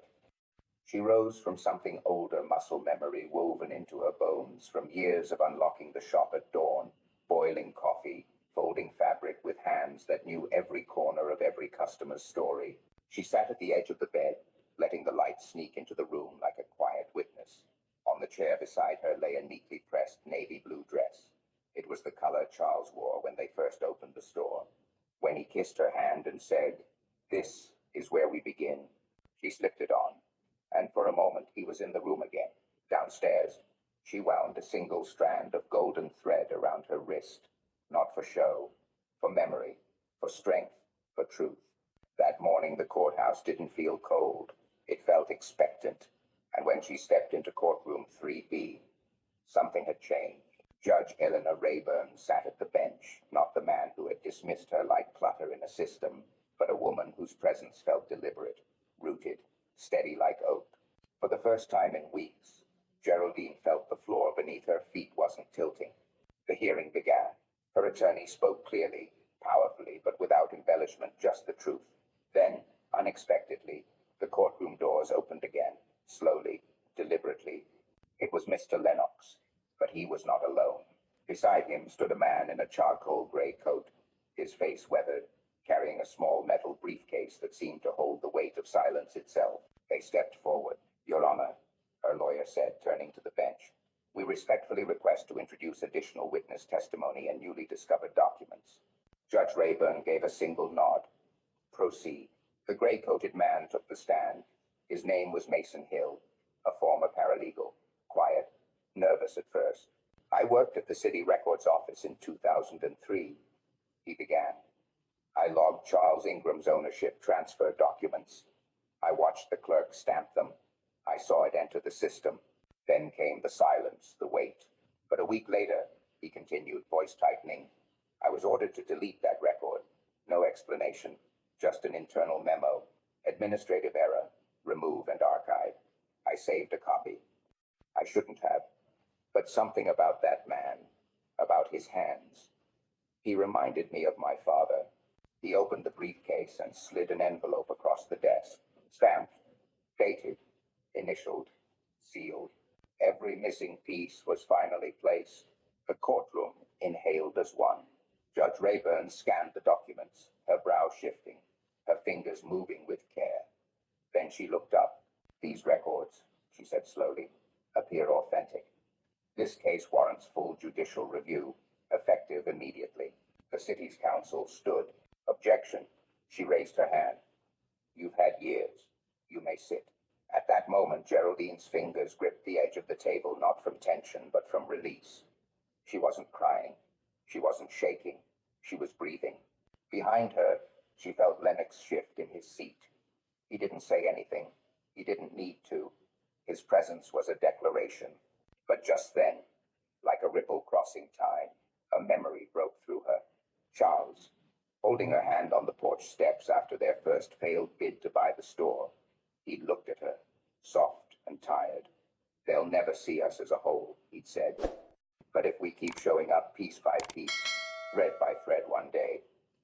She rose from something older, muscle memory woven into her bones, from years of unlocking the shop at dawn, boiling coffee, folding fabric with hands that knew every corner of every customer's story. She sat at the edge of the bed, letting the light sneak into the room like a quiet witness. On the chair beside her lay a neatly pressed navy blue dress. It was the color Charles wore when they first opened the store. When he kissed her hand and said, "This is where we begin," she slipped it on, and for a moment he was in the room again. Downstairs, she wound a single strand of golden thread around her wrist, not for show, for memory, for strength, for truth. That morning the courthouse didn't feel cold. It felt expectant, and when she stepped into courtroom 3B, something had changed. Judge Eleanor Rayburn sat at the bench, not the man who had dismissed her like clutter in a system, but a woman whose presence felt deliberate, rooted, steady like oak. For the first time in weeks, Geraldine felt the floor beneath her feet wasn't tilting. The hearing began. Her attorney spoke clearly, powerfully, but without embellishment, just the truth. Then, unexpectedly, the courtroom doors opened again, slowly, deliberately. It was Mr. Lennox, but he was not alone. Beside him stood a man in a charcoal gray coat, his face weathered, carrying a small metal briefcase that seemed to hold the weight of silence itself. They stepped forward. "Your Honor," her lawyer said, turning to the bench, "we respectfully request to introduce additional witness testimony and newly discovered documents." Judge Rayburn gave a single nod. "Proceed." The gray-coated man took the stand. His name was Mason Hill, a former paralegal, quiet, nervous at first. "I worked at the city records office in 2003, he began. "I logged Charles Ingram's ownership transfer documents. I watched the clerk stamp them. I saw it enter the system. Then came the silence, the wait. But a week later," he continued, voice tightening, "I was ordered to delete that record. No explanation, just an internal memo. Administrative error, remove and archive. I saved a copy. I shouldn't have. But something about that man, about his hands. He reminded me of my father." He opened the briefcase and slid an envelope across the desk. Stamped, dated, initialed, sealed. Every missing piece was finally placed. The courtroom inhaled as one. Judge Rayburn scanned the documents, her brow shifting, her fingers moving with care. Then she looked up. "These records," she said slowly, "appear authentic. This case warrants full judicial review, effective immediately." The city's council stood. Objection. She raised her hand. You've had years. You may sit. At that moment, Geraldine's fingers gripped the edge of the table, not from tension, but from release. She wasn't crying. She wasn't shaking. She was breathing. Behind her, she felt Lennox shift in his seat. He didn't say anything. He didn't need to. His presence was a declaration. But just then, like a ripple crossing time, a memory broke through her. Charles, holding her hand on the porch steps after their first failed bid to buy the store. He'd looked at her, soft and tired. They'll never see us as a whole, he'd said. But if we keep showing up piece by piece, thread by thread one day,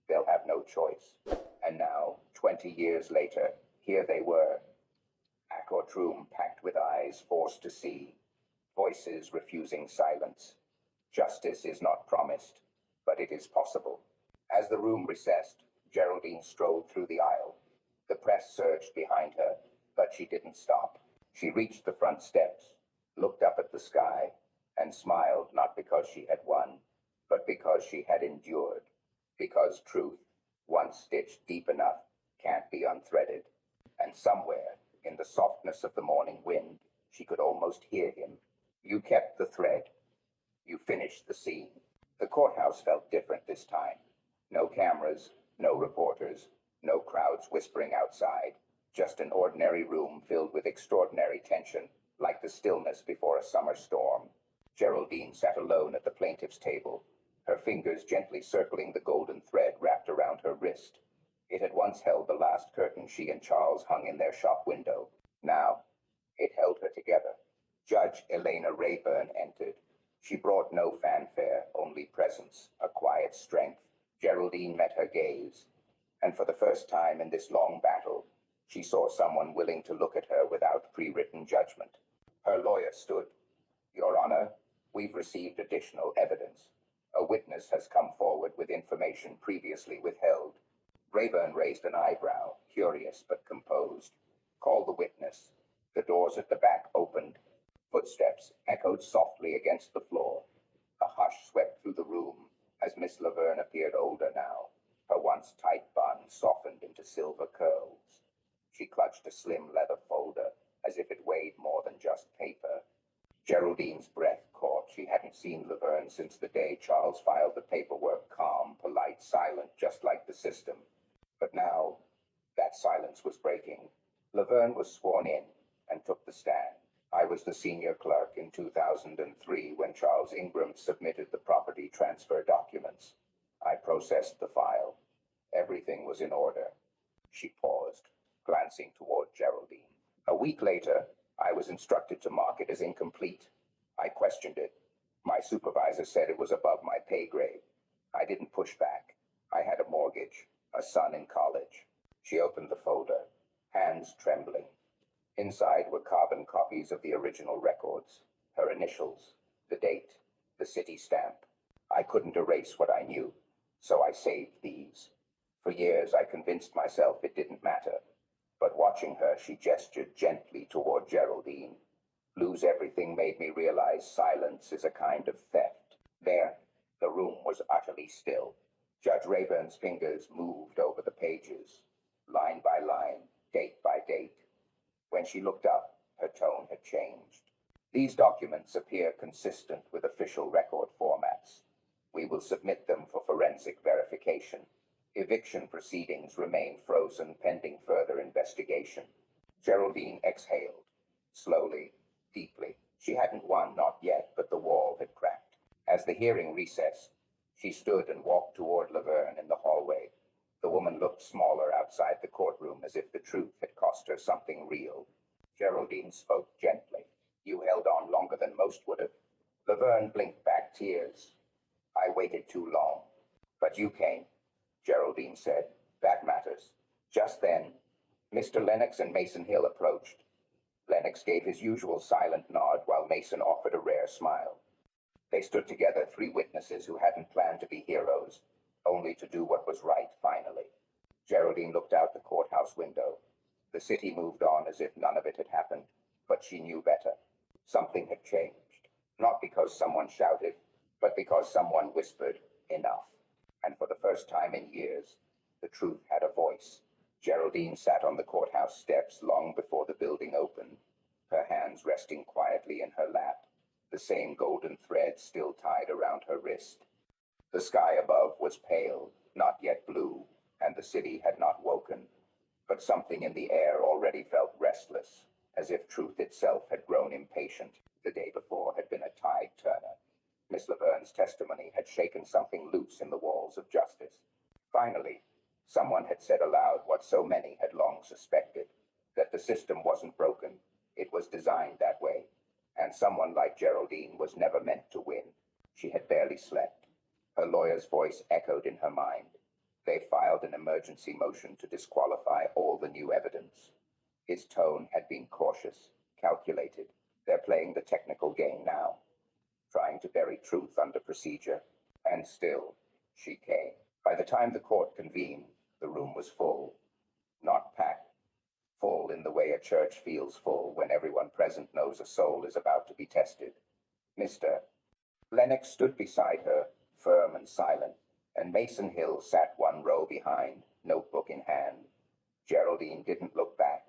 they'll have no choice. And now, 20 years later, here they were. A courtroom packed with eyes forced to see, voices refusing silence. Justice is not promised, but it is possible. As the room recessed, Geraldine strolled through the aisle. The press surged behind her, but she didn't stop. She reached the front steps, looked up at the sky, and smiled, not because she had won, but because she had endured. Because truth, once stitched deep enough, can't be unthreaded. And somewhere, in the softness of the morning wind, she could almost hear him. You kept the thread. You finished the scene. The courthouse felt different this time. No cameras, no reporters, no crowds whispering outside. Just an ordinary room filled with extraordinary tension, like the stillness before a summer storm. Geraldine sat alone at the plaintiff's table, her fingers gently circling the golden thread wrapped around her wrist. It had once held the last curtain she and Charles hung in their shop window. Now, it held her together. Judge Elena Rayburn entered. She brought no fanfare, only presence, a quiet strength. Geraldine met her gaze, and for the first time in this long battle, she saw someone willing to look at her without pre-written judgment. Her lawyer stood. Your Honor, we've received additional evidence. A witness has come forward with information previously withheld. Rayburn raised an eyebrow, curious but composed. Call the witness. The doors at the back opened. Footsteps echoed softly against the floor. A hush swept through the room as Miss Laverne appeared older now. Her once tight bun softened into silver curls. She clutched a slim leather folder as if it weighed more than just paper. Geraldine's breath caught. She hadn't seen Laverne since the day Charles filed the paperwork, calm, polite, silent, just like the system. But now, that silence was breaking. Laverne was sworn in and took the stand. I was the senior clerk in 2003 when Charles Ingram submitted the property transfer documents. I processed the file. Everything was in order. She paused, glancing toward Geraldine. A week later, I was instructed to mark it as incomplete. I questioned it. My supervisor said it was above my pay grade. I didn't push back. I had a mortgage, a son in college. She opened the folder, hands trembling. Inside were carbon copies of the original records, her initials, the date, the city stamp. I couldn't erase what I knew, so I saved these. For years I convinced myself it didn't matter. But watching her, she gestured gently toward Geraldine. Lose everything made me realize silence is a kind of theft. There, the room was utterly still. Judge Rayburn's fingers moved over the pages, line by line, date by date. When she looked up, her tone had changed. These documents appear consistent with official record formats. We will submit them for forensic verification. Eviction proceedings remain frozen pending further investigation. Geraldine exhaled, slowly, deeply. She hadn't won, not yet, but the wall had cracked. As the hearing recessed, she stood and walked toward Laverne in the hallway. The woman looked smaller outside the courtroom, as if the truth had cost her something real. Geraldine spoke gently. You held on longer than most would have. Laverne blinked back tears. I waited too long. But you came, Geraldine said. That matters. Just then, Mr. Lennox and Mason Hill approached. Lennox gave his usual silent nod while Mason offered a rare smile. They stood together, three witnesses who hadn't planned to be heroes, only to do what was right finally. Geraldine looked out the courthouse window. The city moved on as if none of it had happened, but she knew better. Something had changed, not because someone shouted, but because someone whispered, enough. And for the first time in years, The truth had a voice. Geraldine sat on the courthouse steps long before the building opened, her hands resting quietly in her lap, the same golden thread still tied around her wrist. The sky above was pale, not yet blue, and the city had not woken, but something in the air already felt restless, as if truth itself had grown impatient. The day before had been a tide turner. Miss Laverne's testimony had shaken something loose in the walls of justice. Finally, someone had said aloud what so many had long suspected, that the system wasn't broken, it was designed that way, and someone like Geraldine was never meant to win. She had barely slept. Her lawyer's voice echoed in her mind. They filed an emergency motion to disqualify all the new evidence. His tone had been cautious, calculated. They're playing the technical game now, trying to bury truth under procedure. And still, she came. By the time the court convened, the room was full. Not packed. Full in the way a church feels full when everyone present knows a soul is about to be tested. Mr. Lennox stood beside her, firm and silent, and Mason Hill sat one row behind, notebook in hand. Geraldine didn't look back.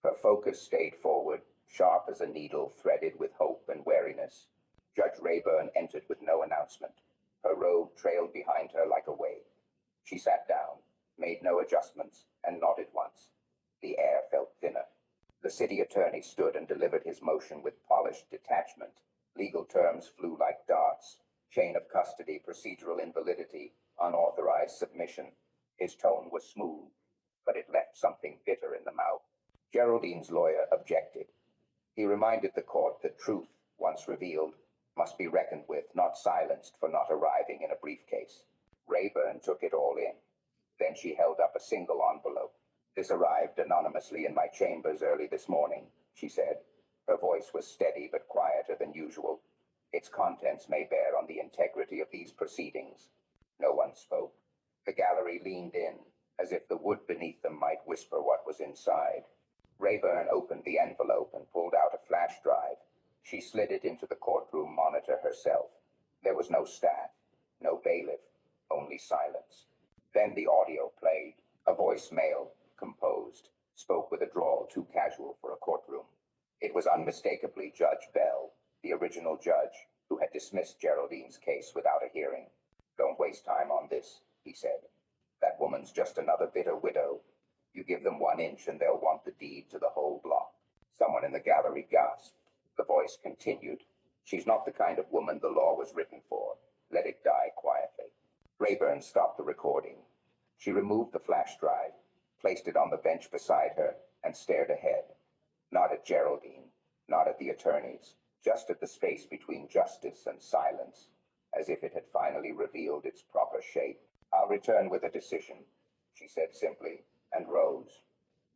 Her focus stayed forward, sharp as a needle threaded with hope and wariness. Judge Rayburn entered with no announcement. Her robe trailed behind her like a wave. She sat down, made no adjustments, and nodded once. The air felt thinner. The city attorney stood and delivered his motion with polished detachment. Legal terms flew like darts. Chain of custody, procedural invalidity, unauthorized submission. His tone was smooth, but it left something bitter in the mouth. Geraldine's lawyer objected. He reminded the court that truth, once revealed, must be reckoned with, not silenced for not arriving in a briefcase. Rayburn took it all in. Then she held up a single envelope. "This arrived anonymously in my chambers early this morning," she said. Her voice was steady but quieter than usual. "Its contents may bear on the integrity of these proceedings." No one spoke. The gallery leaned in, as if the wood beneath them might whisper what was inside. Rayburn opened the envelope and pulled out a flash drive. She slid it into the courtroom monitor herself. There was no staff, no bailiff, only silence. Then the audio played. A voicemail, composed, spoke with a drawl too casual for a courtroom. It was unmistakably Judge Bell, the original judge, who had dismissed Geraldine's case without a hearing. "Don't waste time on this," he said. "That woman's just another bitter widow. You give them 1 inch and they'll want the deed to the whole block." Someone in the gallery gasped. The voice continued. "She's not the kind of woman the law was written for. Let it die quietly." Rayburn stopped the recording. She removed the flash drive, placed it on the bench beside her, and stared ahead. Not at Geraldine, not at the attorneys, just at the space between justice and silence, as if it had finally revealed its proper shape. "I'll return with a decision," she said simply, and rose.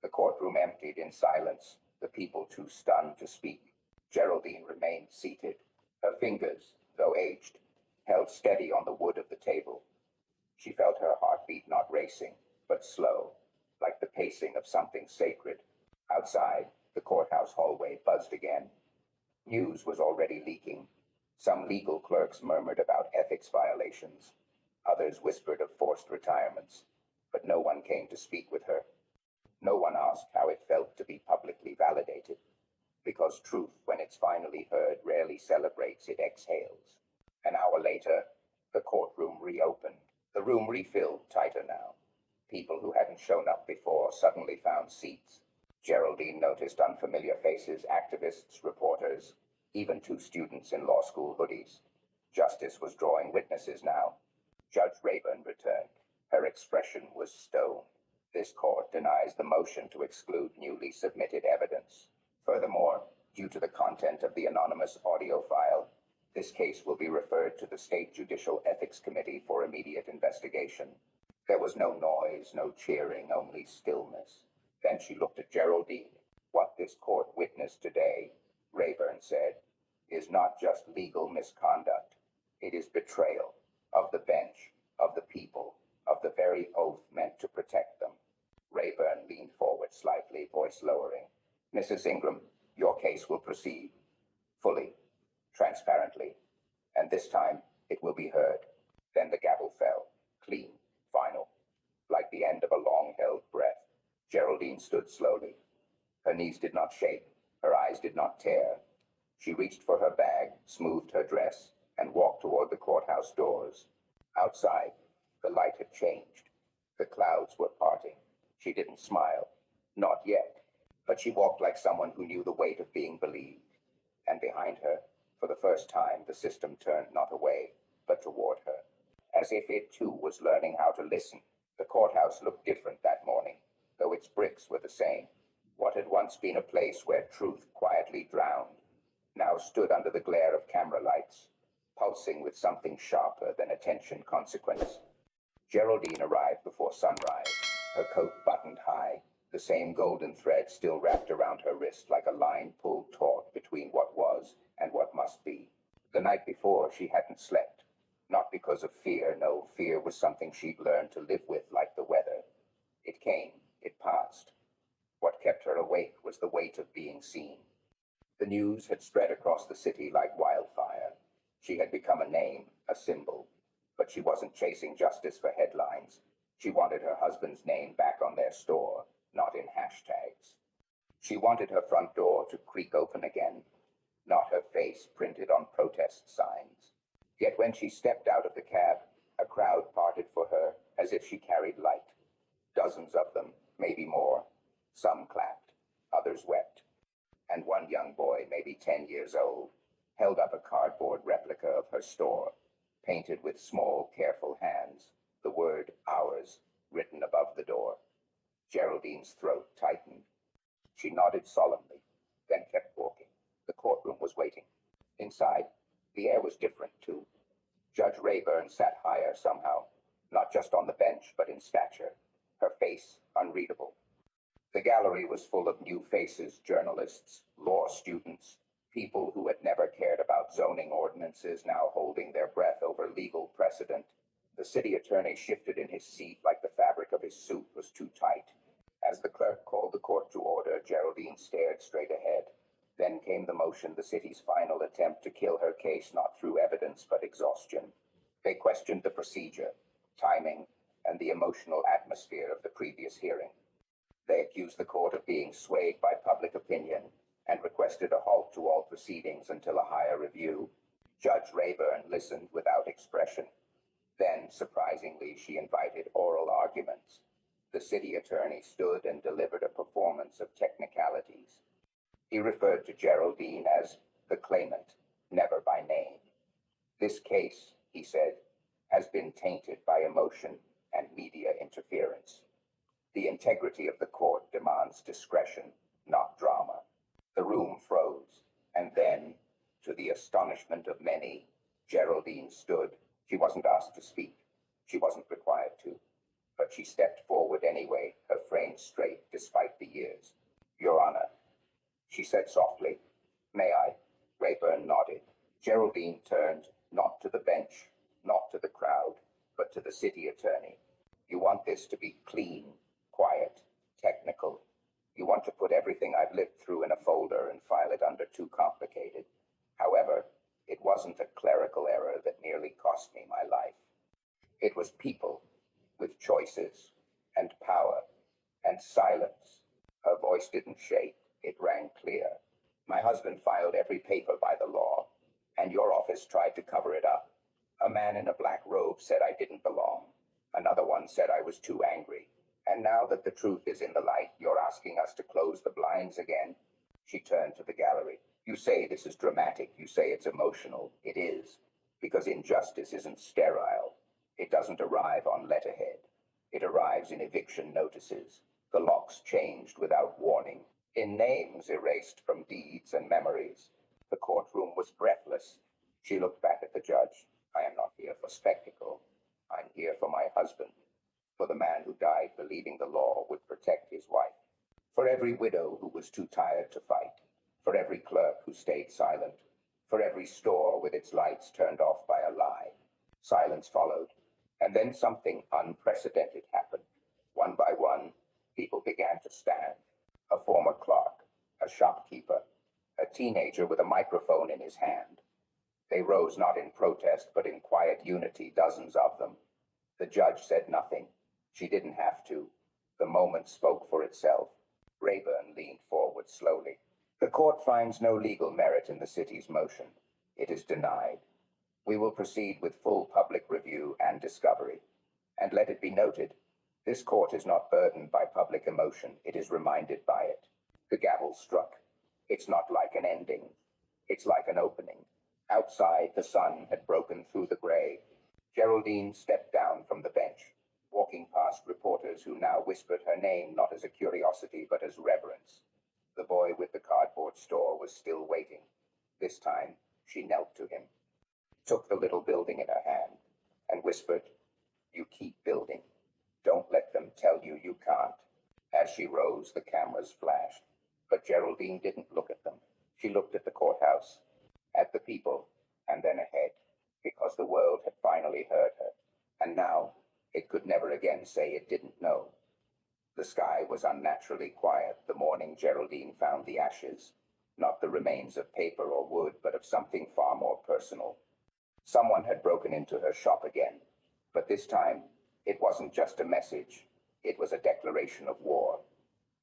The courtroom emptied in silence, the people too stunned to speak. Geraldine remained seated. Her fingers, though aged, held steady on the wood of the table. She felt her heartbeat not racing, but slow, like the pacing of something sacred. Outside, the courthouse hallway buzzed again. News was already leaking. Some legal clerks murmured about ethics violations. Others whispered of forced retirements. But no one came to speak with her. No one asked how it felt to be publicly validated. Because truth, when it's finally heard, rarely celebrates, it exhales. An hour later, the courtroom reopened. The room refilled, tighter now. People who hadn't shown up before suddenly found seats. Geraldine noticed unfamiliar faces, activists, reporters, even 2 students in law school hoodies. Justice was drawing witnesses now. Judge Rayburn returned. Her expression was stone. "This court denies the motion to exclude newly submitted evidence. Furthermore, due to the content of the anonymous audio file, this case will be referred to the State Judicial Ethics Committee for immediate investigation." There was no noise, no cheering, only stillness. Then she looked at Geraldine. "What this court witnessed today," Rayburn said, "is not just legal misconduct. It is betrayal of the bench, of the people, of the very oath meant to protect them." Rayburn leaned forward slightly, voice lowering. "Mrs. Ingram, your case will proceed. Fully, transparently, and this time it will be heard." Then the gavel fell, clean, final, like like the end of a long-held breath. Geraldine stood slowly. Her knees did not shake, her eyes did not tear. She reached for her bag, smoothed her dress, and walked toward the courthouse doors. Outside, the light had changed. The clouds were parting. She didn't smile. Not yet. But she walked like someone who knew the weight of being believed. And behind her, for the first time, the system turned not away, but toward her, as if it too was learning how to listen. The courthouse looked different that morning, though its bricks were the same. What had once been a place where truth quietly drowned, now stood under the glare of camera lights, pulsing with something sharper than attention consequence. Geraldine arrived before sunrise, her coat buttoned high, the same golden thread still wrapped around her wrist like a line pulled taut between what was and what must be. The night before, she hadn't slept. Not because of fear, no, fear was something she'd learned to live with like the weather. It came, it passed. What kept her awake was the weight of being seen. The news had spread across the city like wildfire. She had become a name, a symbol. But she wasn't chasing justice for headlines. She wanted her husband's name back on their store, not in hashtags. She wanted her front door to creak open again, not her face printed on protest signs. Yet when she stepped out of the cab, a crowd parted for her as if she carried light. Dozens of them, maybe more. Some clapped, others wept. And one young boy, maybe 10 years old, held up a cardboard replica of her store, painted with small, careful hands, the word "ours" written above the door. Geraldine's throat tightened. She nodded solemnly, then kept walking. The courtroom was waiting. Inside, the air was different, too. Judge Rayburn sat higher somehow, not just on the bench, but in stature, her face unreadable. The gallery was full of new faces, journalists, law students, people who had never cared about zoning ordinances now holding their breath over legal precedent. The city attorney shifted in his seat like the fabric of his suit was too tight. As the clerk called the court to order, Geraldine stared straight ahead. Then came the motion, the city's final attempt to kill her case, not through evidence but exhaustion. They questioned the procedure, timing, and the emotional atmosphere of the previous hearing. They accused the court of being swayed by public opinion and requested a halt to all proceedings until a higher review. Judge Rayburn listened without expression. Then, surprisingly, she invited oral arguments. The city attorney stood and delivered a performance of technicalities. He referred to Geraldine as the claimant, never by name. This case, he said, has been tainted by emotion and media interference. The integrity of the court demands discretion, not drama. The room froze, and then, to the astonishment of many, Geraldine stood. She wasn't asked to speak. She wasn't required to. But she stepped forward anyway, her frame straight despite the years. "Your Honor," she said softly. "May I?" Rayburn nodded. Geraldine turned, not to the bench, not to the crowd, but to the city attorney. "You want this to be clean, quiet, technical. You want to put everything I've lived through in a folder and file it under too complicated. However, it wasn't a clerical error that nearly cost me my life. It was people with choices and power and silence." Her voice didn't shake, it rang clear. "My husband filed every paper by the law, and your office tried to cover it up. A man in a black robe said I didn't belong. Another one said I was too angry. And now that the truth is in the light, you're asking us to close the blinds again?" She turned to the gallery. "You say this is dramatic. You say it's emotional. It is. Because injustice isn't sterile. It doesn't arrive on letterhead. It arrives in eviction notices. The locks changed without warning. In names erased from deeds and memories." The courtroom was breathless. She looked back at the judge. "I am not here for spectacle. I'm here for my husband. For the man who died believing the law would protect his wife. For every widow who was too tired to fight. For every clerk who stayed silent. For every store with its lights turned off by a lie." Silence followed. And then something unprecedented happened. One by one, people began to stand. A former clerk, a shopkeeper, a teenager with a microphone in his hand. They rose not in protest, but in quiet unity, dozens of them. The judge said nothing. She didn't have to. The moment spoke for itself. Rayburn leaned forward slowly. The court finds no legal merit in the city's motion. It is denied. We will proceed with full public review and discovery. And let it be noted, this court is not burdened by public emotion, it is reminded by it. The gavel struck. It's not like an ending. It's like an opening. Outside, the sun had broken through the gray. Geraldine stepped down from the bench, walking past reporters who now whispered her name not as a curiosity but as reverence. The boy with the cardboard store was still waiting. This time, she knelt to him, took the little building in her hand, and whispered, "You keep building. Don't let them tell you you can't." As she rose, the cameras flashed. But Geraldine didn't look at them. She looked at the courthouse, at the people, and then ahead, because the world had finally heard her. And now, it could never again say it didn't know. The sky was unnaturally quiet the morning Geraldine found the ashes, not the remains of paper or wood, but of something far more personal. Someone had broken into her shop again, but this time, it wasn't just a message. It was a declaration of war.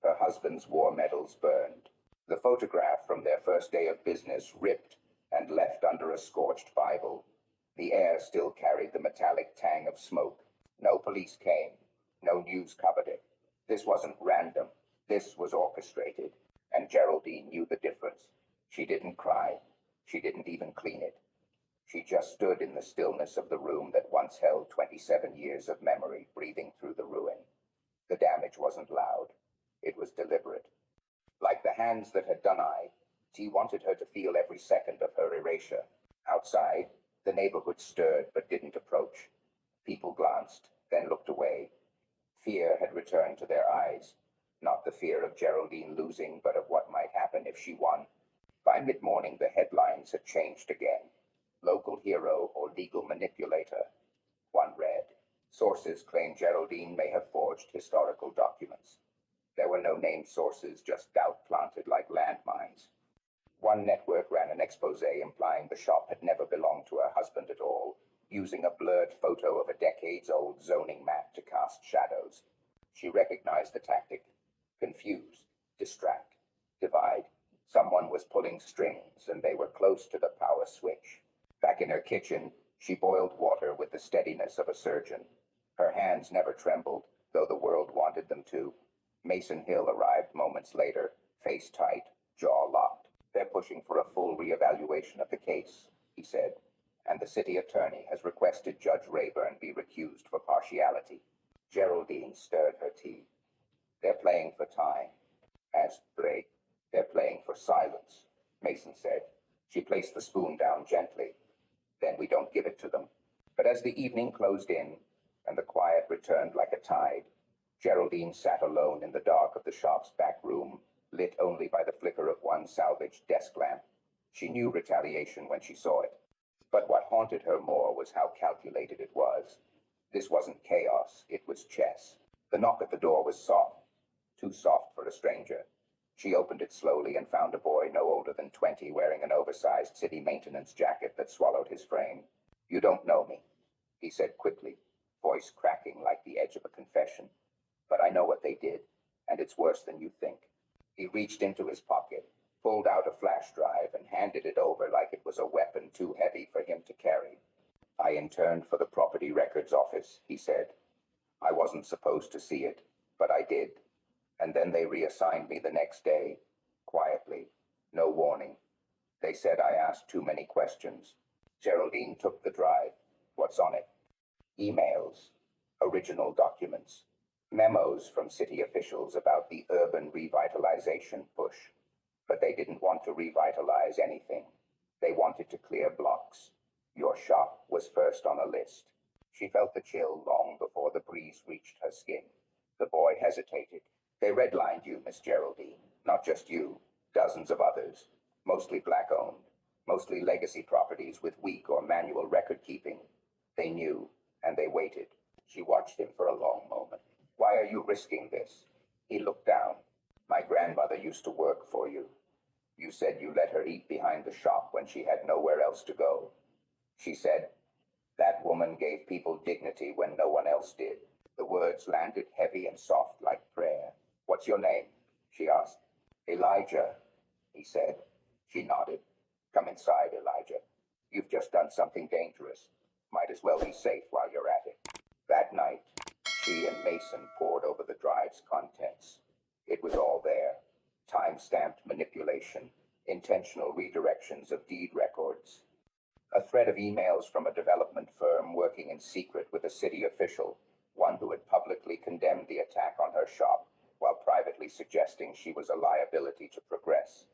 Her husband's war medals burned. The photograph from their first day of business ripped and left under a scorched Bible. The air still carried the metallic tang of smoke. No police came. No news covered it. This wasn't random. This was orchestrated. And Geraldine knew the difference. She didn't cry. She didn't even clean it. She just stood in the stillness of the room that once held 27 years of memory breathing through the ruin. The damage wasn't loud. It was deliberate. Like the hands that had done I, he wanted her to feel every second of her erasure. Outside, the neighborhood stirred but didn't approach. People glanced, then looked away. Fear had returned to their eyes. Not the fear of Geraldine losing, but of what might happen if she won. By mid-morning, the headlines had changed again. Local hero or legal manipulator. One read, "Sources claim Geraldine may have forged historical documents." There were no named sources, just doubt planted like landmines. One network ran an expose implying the shop had never belonged to her husband at all, using a blurred photo of a decades-old zoning map to cast shadows. She recognized the tactic. Confuse, distract, divide. Someone was pulling strings, and they were close to the power switch. Back in her kitchen, she boiled water with the steadiness of a surgeon. Her hands never trembled, though the world wanted them to. Mason Hill arrived moments later, face tight, jaw locked. "They're pushing for a full reevaluation of the case," he said, "and the city attorney has requested Judge Rayburn be recused for partiality." Geraldine stirred her tea. "They're playing for time." As Drake, "They're playing for silence," Mason said. She placed the spoon down gently. "Then we don't give it to them." But as the evening closed in, and the quiet returned like a tide, Geraldine sat alone in the dark of the shop's back room, lit only by the flicker of one salvaged desk lamp. She knew retaliation when she saw it. But what haunted her more was how calculated it was. This wasn't chaos, it was chess. The knock at the door was soft, too soft for a stranger. She opened it slowly and found a boy no older than 20 wearing an oversized city maintenance jacket that swallowed his frame. "You don't know me," he said quickly, voice cracking like the edge of a confession. "But I know what they did, and it's worse than you think." He reached into his pocket, pulled out a flash drive, and handed it over like it was a weapon too heavy for him to carry. "I interned for the Property Records Office," he said. "I wasn't supposed to see it, but I did. And then they reassigned me the next day, quietly, no warning. They said I asked too many questions." Geraldine took the drive. "What's on it?" "Emails, original documents, memos from city officials about the urban revitalization push. But they didn't want to revitalize anything. They wanted to clear blocks. Your shop was first on a list." She felt the chill long before the breeze reached her skin. The boy hesitated. "They redlined you, Miss Geraldine. Not just you. Dozens of others. Mostly black-owned. Mostly legacy properties with weak or manual record-keeping. They knew, and they waited." She watched him for a long moment. "Why are you risking this?" He looked down. "My grandmother used to work for you. You said you let her eat behind the shop when she had nowhere else to go. She said, 'That woman gave people dignity when no one else did.' The words landed heavy and soft like prayer. "What's your name?" she asked. "Elijah," he said. She nodded. "Come inside, Elijah. You've just done something dangerous. Might as well be safe while you're at it." That night, she and Mason pored over the drive's contents. It was all there. Time-stamped manipulation, intentional redirections of deed records, a thread of emails from a development firm working in secret with a city official, one who had publicly condemned the attack on her shop while privately suggesting she was a liability to progress.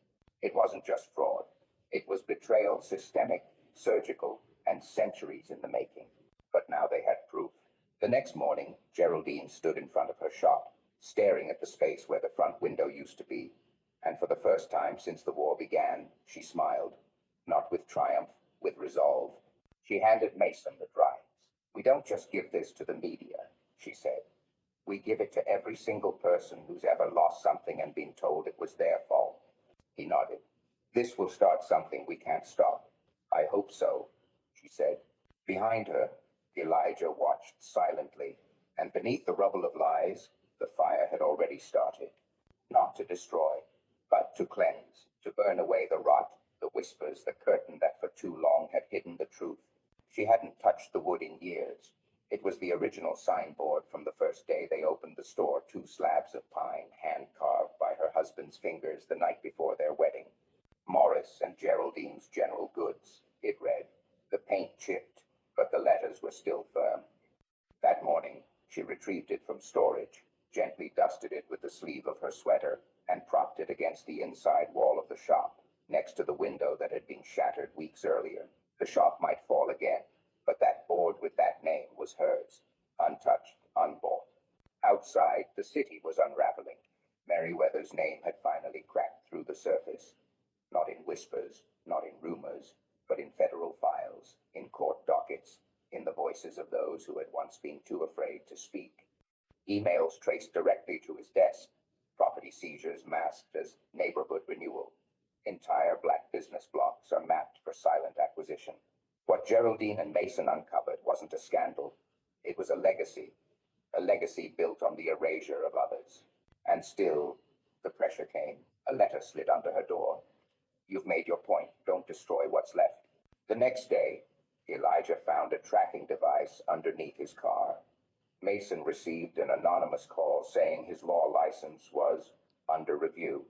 It wasn't just fraud. It was betrayal, systemic, surgical, and centuries in the making. But now they had proof. The next morning, Geraldine stood in front of her shop, staring at the space where the front window used to be. And for the first time since the war began, she smiled. Not with triumph, with resolve. She handed Mason the drives. "We don't just give this to the media," she said. "We give it to every single person who's ever lost something and been told it was their fault." He nodded. "This will start something we can't stop." "I hope so," she said. Behind her, Elijah watched silently, and beneath the rubble of lies, the fire had already started. Not to destroy, but to cleanse, to burn away the rot, the whispers, the curtain that for too long had hidden the truth. She hadn't touched the wood in years. It was the original signboard from the first day they opened the store, 2 slabs of pine, hand-carved by her husband's fingers the night before their wedding. "Morris and Geraldine's General Goods," it read. The paint chipped, but the letters were still firm. That morning, she retrieved it from storage, gently dusted it with the sleeve of her sweater, and propped it against the inside wall of the shop, next to the window that had been shattered weeks earlier. The shop might fall again, but that board with that name was hers, untouched, unbought. Outside, the city was unraveling. Merriweather's name had finally cracked through the surface. Not in whispers, not in rumors, but in federal files, in court dockets, in the voices of those who had once been too afraid to speak. Emails traced directly to his desk, property seizures masked as neighborhood renewal. Entire black business blocks are mapped for silent acquisition. What Geraldine and Mason uncovered wasn't a scandal. It was a legacy built on the erasure of others. And still, the pressure came. A letter slid under her door. "You've made your point. Don't destroy what's left." The next day, Elijah found a tracking device underneath his car. Mason received an anonymous call saying his law license was under review.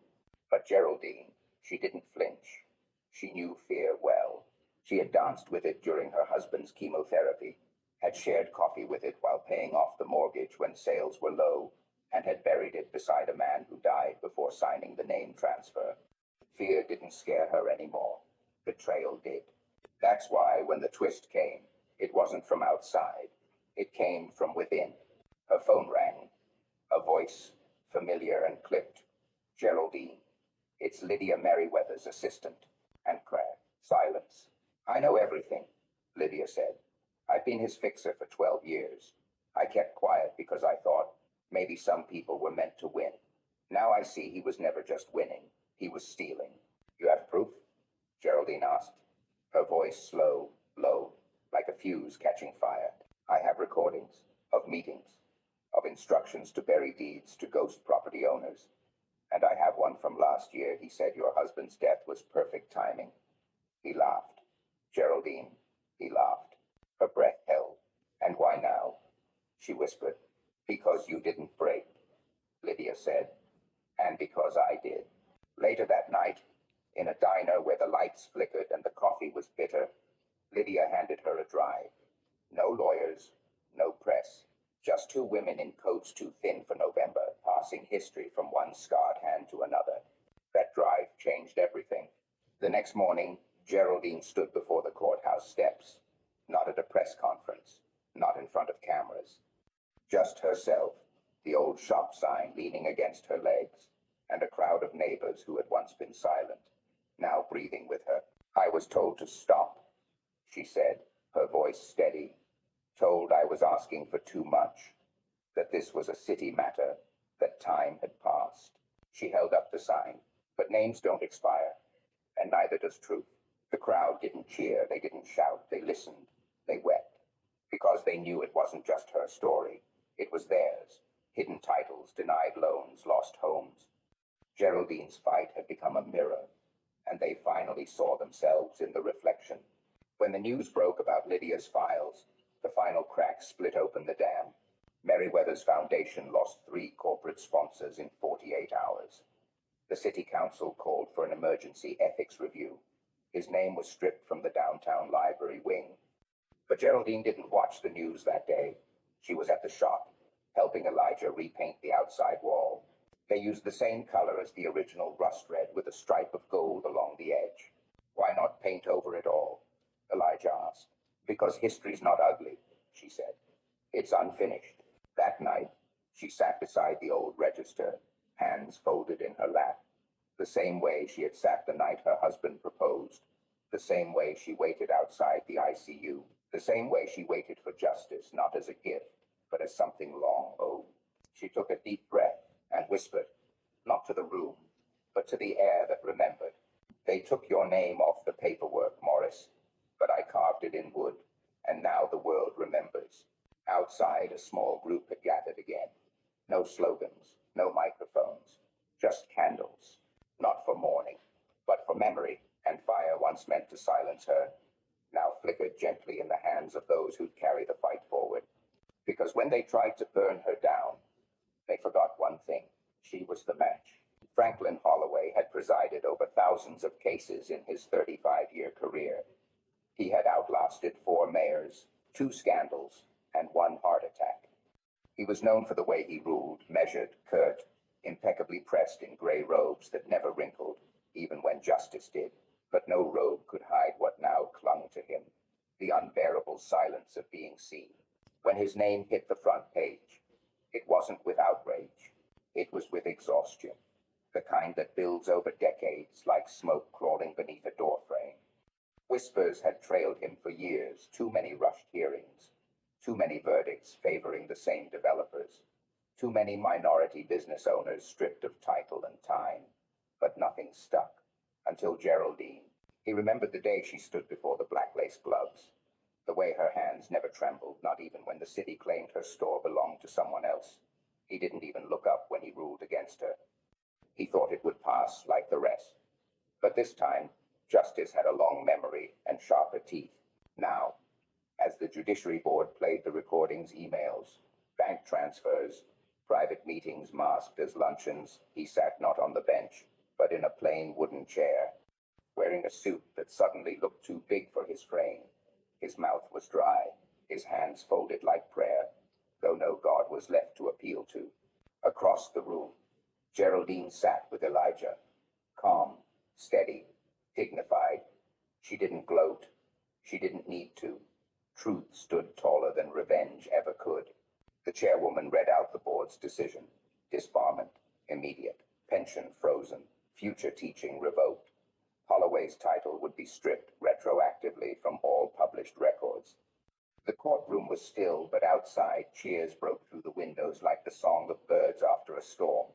But Geraldine, she didn't flinch. She knew fear well. She had danced with it during her husband's chemotherapy, had shared coffee with it while paying off the mortgage when sales were low, and had buried it beside a man who died before signing the name transfer. Fear didn't scare her anymore. Betrayal did. That's why, when the twist came, it wasn't from outside. It came from within. Her phone rang. A voice, familiar and clipped. "Geraldine, it's Lydia Merriweather's assistant." And crack. Silence. "I know everything," Lydia said. "I've been his fixer for 12 years. I kept quiet because I thought maybe some people were meant to win. Now I see he was never just winning. He was stealing." "You have proof?" Geraldine asked, her voice slow, low, like a fuse catching fire. "I have recordings of meetings, of instructions to bury deeds to ghost property owners. And I have one from last year. He said your husband's death was perfect timing." He laughed. "Geraldine," he laughed. Her breath held. "And why now?" she whispered. "Because you didn't break," Lydia said. "And because I did." Later that night, in a diner where the lights flickered and the coffee was bitter, Lydia handed her a drive. No lawyers, no press, just 2 women in coats too thin for November, passing history from one scarred hand to another. That drive changed everything. The next morning, Geraldine stood before the courthouse steps, not at a press conference, not in front of cameras. Just herself, the old shop sign leaning against her legs, and a crowd of neighbors who had once been silent, now breathing with her. "I was told to stop," she said, her voice steady. "Told I was asking for too much, that this was a city matter, that time had passed." She held up the sign. "But names don't expire, and neither does truth." The crowd didn't cheer, they didn't shout, they listened, they wept, because they knew it wasn't just her story. It was theirs. Hidden titles, denied loans, lost homes. Geraldine's fight had become a mirror, and they finally saw themselves in the reflection. When the news broke about Lydia's files, the final crack split open the dam. Merriweather's foundation lost 3 corporate sponsors in 48 hours. The city council called for an emergency ethics review. His name was stripped from the downtown library wing. But Geraldine didn't watch the news that day. She was at the shop, helping Elijah repaint the outside wall. They used the same color as the original rust red with a stripe of gold along the edge. Why not paint over it all? Elijah asked. Because history's not ugly, she said. It's unfinished. That night, she sat beside the old register, hands folded in her lap, the same way she had sat the night her husband proposed, the same way she waited outside the ICU, the same way she waited for justice, not as a gift, but as something long owed. She took a deep breath and whispered, not to the room, but to the air that remembered. They took your name off the paperwork, Morris, but I carved it in wood, and now the world remembers. Outside, a small group had gathered again. No slogans, no microphones, just candles, not for mourning, but for memory, and fire once meant to silence her, now flickered gently in the hands of those who'd carry the fight forward. Because when they tried to burn her down, they forgot one thing. She was the match. Franklin Holloway had presided over thousands of cases in his 35-year career. He had outlasted 4 mayors, 2 scandals, and 1 heart attack. He was known for the way he ruled, measured, curt, impeccably pressed in gray robes that never wrinkled, even when justice did. But no robe could hide what now clung to him, the unbearable silence of being seen. When his name hit the front page, it wasn't with outrage. It was with exhaustion, the kind that builds over decades like smoke crawling beneath a doorframe. Whispers had trailed him for years, too many rushed hearings, too many verdicts favoring the same developers, too many minority business owners stripped of title and time. But nothing stuck, until Geraldine. He remembered the day she stood before the black lace gloves, the way her hands never trembled, not even when the city claimed her store belonged to someone else. He didn't even look up when he ruled against her. He thought it would pass like the rest. But this time, justice had a long memory and sharper teeth. Now, as the Judiciary Board played the recordings, emails, bank transfers, private meetings masked as luncheons, he sat not on the bench, but in a plain wooden chair, wearing a suit that suddenly looked too big for his frame. His mouth was dry, his hands folded like prayer, though no God was left to appeal to. Across the room, Geraldine sat with Elijah, calm, steady, dignified. She didn't gloat. She didn't need to. Truth stood taller than revenge ever could. The chairwoman read out the board's decision. Disbarment, immediate. Pension frozen. Future teaching revoked. Holloway's title would be stripped retroactively from all published records. The courtroom was still, but outside, cheers broke through the windows like the song of birds after a storm.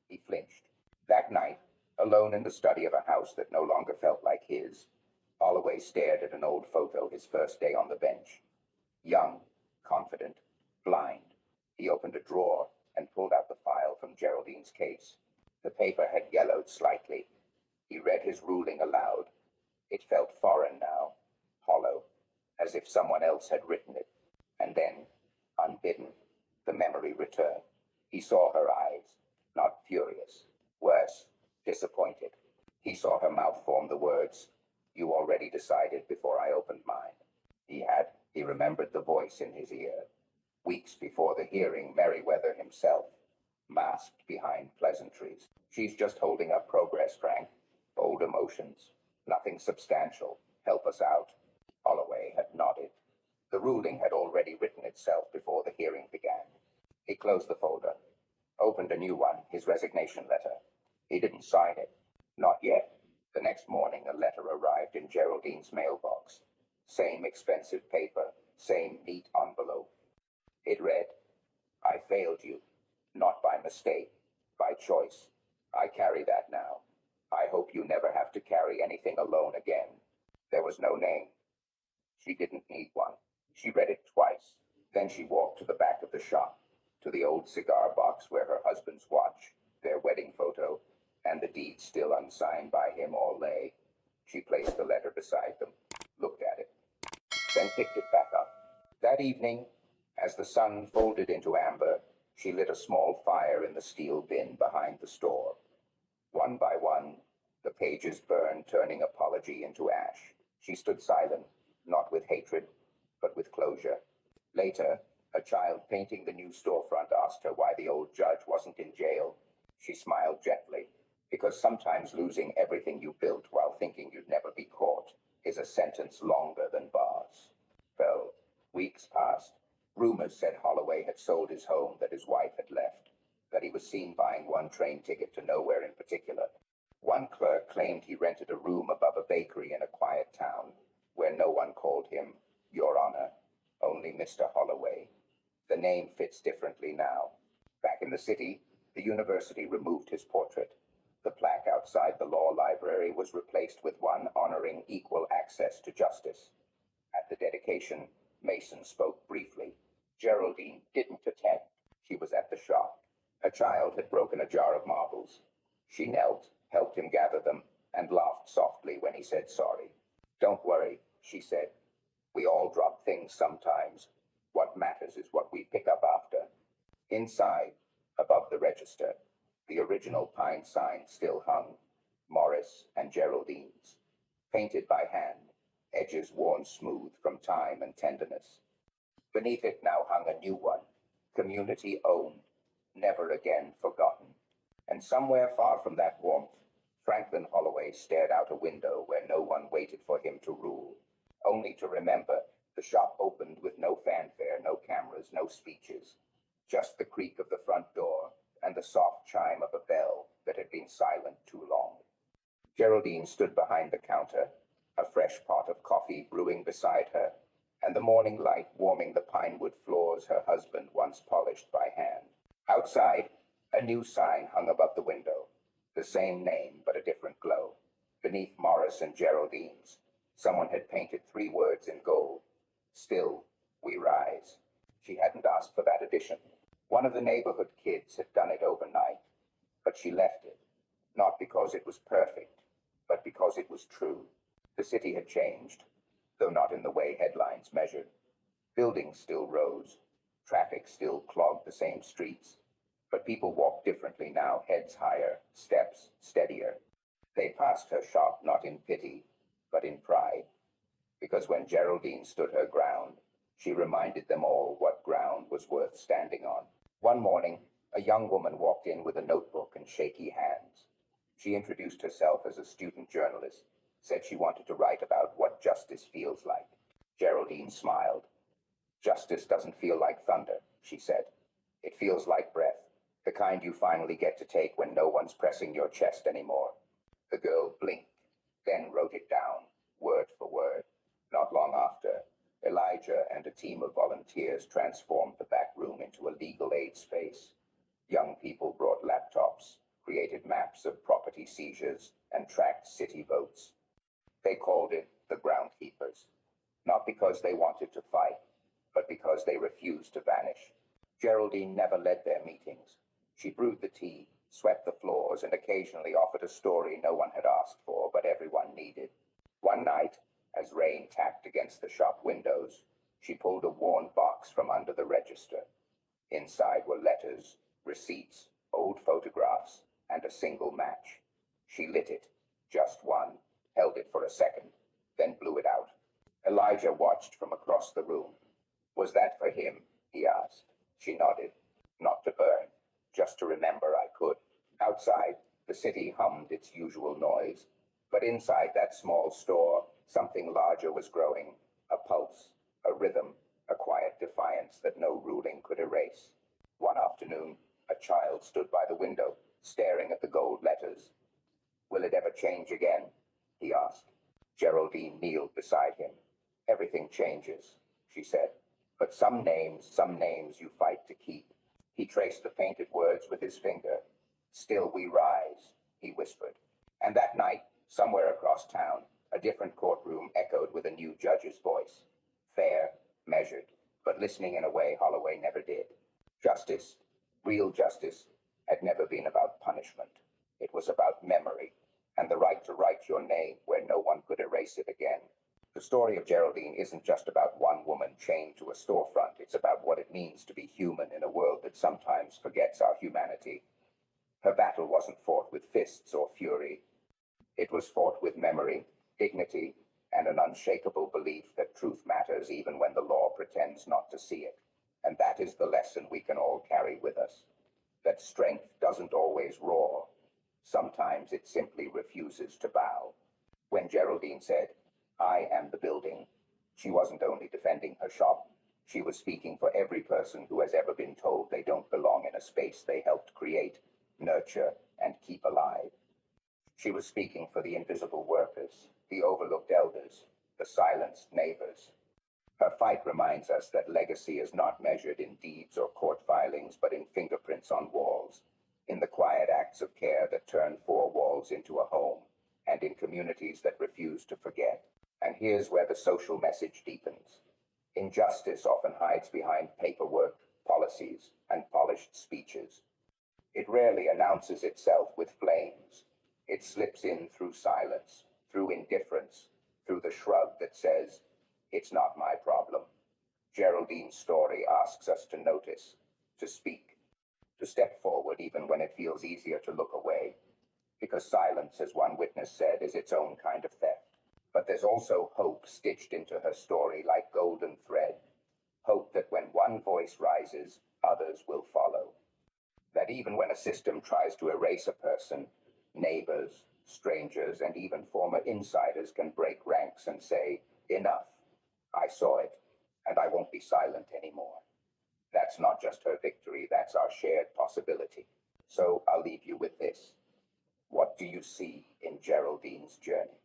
He flinched. That night, alone in the study of a house that no longer felt like his, Holloway stared at an old photo his first day on the bench. Young, confident, blind. He opened a drawer and pulled out the file from Geraldine's case. The paper had yellowed slightly. He read his ruling aloud. It felt foreign now, hollow, as if someone else had written it. And then, unbidden, the memory returned. He saw her eyes, not furious, worse, disappointed. He saw her mouth form the words, "You already decided before I opened mine." He had. He remembered the voice in his ear. Weeks before the hearing, Merriweather himself, masked behind pleasantries. "She's just holding up progress, Frank. Old emotions. Nothing substantial. Help us out." Holloway had nodded. The ruling had already written itself before the hearing began. He closed the folder, opened a new one, his resignation letter. He didn't sign it. Not yet. The next morning, a letter arrived in Geraldine's mailbox. Same expensive paper, same neat envelope. It read, "I failed you. Not by mistake, by choice. I carry that now. I hope you never have to carry anything alone again." There was no name. She didn't need one. She read it twice. Then she walked to the back of the shop, to the old cigar box where her husband's watch, their wedding photo, and the deed still unsigned by him all lay. She placed the letter beside them, looked at it, then picked it back up. That evening, as the sun folded into amber, she lit a small fire in the steel bin behind the store. One by one, the pages burned, turning apology into ash. She stood silent, not with hatred, but with closure. Later, a child painting the new storefront asked her why the old judge wasn't in jail. She smiled gently, because sometimes losing everything you built while thinking you'd never be caught is a sentence longer than bars. Well, weeks passed. Rumors said Holloway had sold his home, that his wife had left, that he was seen buying one train ticket to nowhere in particular. One clerk claimed he rented a room above a bakery in a quiet town, where no one called him Your Honor, only Mr. Holloway. The name fits differently now. Back in the city, the university removed his portrait. The plaque outside the law library was replaced with one honoring equal access to justice. At the dedication, Mason spoke briefly. Geraldine didn't attend. She was at the shop. A child had broken a jar of marbles. She knelt, helped him gather them, and laughed softly when he said sorry. Don't worry, she said. We all drop things sometimes. What matters is what we pick up after. Inside, above the register, the original pine sign still hung, Morris and Geraldine's, painted by hand, edges worn smooth from time and tenderness. Beneath it now hung a new one, community owned, never again forgotten. And somewhere far from that warmth, Franklin Holloway stared out a window where no one waited for him to rule, only to remember the shop opened with no fanfare, no cameras, no speeches, just the creak of the front door and the soft chime of a bell that had been silent too long. Geraldine stood behind the counter, a fresh pot of coffee brewing beside her, and the morning light warming the pinewood floors her husband once polished by hand. Outside, a new sign hung above the window, the same name but a different glow. Beneath Morris and Geraldine's, someone had painted 3 words in gold. Still, we rise. She hadn't asked for that addition. One of the neighborhood kids had done it overnight, but she left it, not because it was perfect, but because it was true. The city had changed, though not in the way headlines measured. Buildings still rose, traffic still clogged the same streets, but people walked differently now, heads higher, steps steadier. They passed her shop not in pity, but in pride, because when Geraldine stood her ground, she reminded them all what ground was worth standing on. One morning, a young woman walked in with a notebook and shaky hands. She introduced herself as a student journalist, said she wanted to write about what justice feels like. Geraldine smiled. Justice doesn't feel like thunder, she said. It feels like breath, the kind you finally get to take when no one's pressing your chest anymore. The girl blinked, then wrote it down, word for word. Not long after, Elijah and a team of volunteers transformed the back room into a legal aid space. Young people brought laptops, created maps of property seizures, and tracked city votes. They called it the Groundkeepers, not because they wanted to fight, but because they refused to vanish. Geraldine never led their meetings. She brewed the tea, swept the floors, and occasionally offered a story no one had asked for, but everyone needed. One night, as rain tapped against the shop windows, she pulled a worn box from under the register. Inside were letters, receipts, old photographs, and a single match. She lit it, just one, held it for a second, then blew it out. Elijah watched from across the room. Was that for him? He asked. She nodded. Not to burn, just to remember I could. Outside, the city hummed its usual noise, but inside that small store, something larger was growing, a pulse, a rhythm, a quiet defiance that no ruling could erase. One afternoon, a child stood by the window, staring at the gold letters. Will it ever change again? He asked. Geraldine kneeled beside him. Everything changes, she said, but some names you fight to keep. He traced the painted words with his finger. Still we rise, he whispered. And that night, somewhere across town, a different courtroom echoed with a new judge's voice. Fair, measured, but listening in a way Holloway never did. Justice, real justice, had never been about punishment. It was about memory and the right to write your name where no one could erase it again. The story of Geraldine isn't just about one woman chained to a storefront. It's about what it means to be human in a world that sometimes forgets our humanity. Her battle wasn't fought with fists or fury. It was fought with memory, dignity, and an unshakable belief that truth matters even when the law pretends not to see it. And that is the lesson we can all carry with us. That strength doesn't always roar. Sometimes it simply refuses to bow. When Geraldine said, "I am the building," she wasn't only defending her shop, she was speaking for every person who has ever been told they don't belong in a space they helped create, nurture, and keep alive. She was speaking for the invisible workers, the overlooked elders, the silenced neighbors. Her fight reminds us that legacy is not measured in deeds or court filings, but in fingerprints on walls, in the quiet acts of care that turn four walls into a home, and in communities that refuse to forget. And here's where the social message deepens. Injustice often hides behind paperwork, policies, and polished speeches. It rarely announces itself with flames. It slips in through silence, through indifference, through the shrug that says, "It's not my problem." Geraldine's story asks us to notice, to speak, to step forward even when it feels easier to look away. Because silence, as one witness said, is its own kind of theft. But there's also hope stitched into her story like golden thread. Hope that when one voice rises, others will follow. That even when a system tries to erase a person, neighbors, strangers, and even former insiders can break ranks and say, "Enough. I saw it, and I won't be silent anymore." That's not just her victory, that's our shared possibility. So I'll leave you with this. What do you see in Geraldine's journey?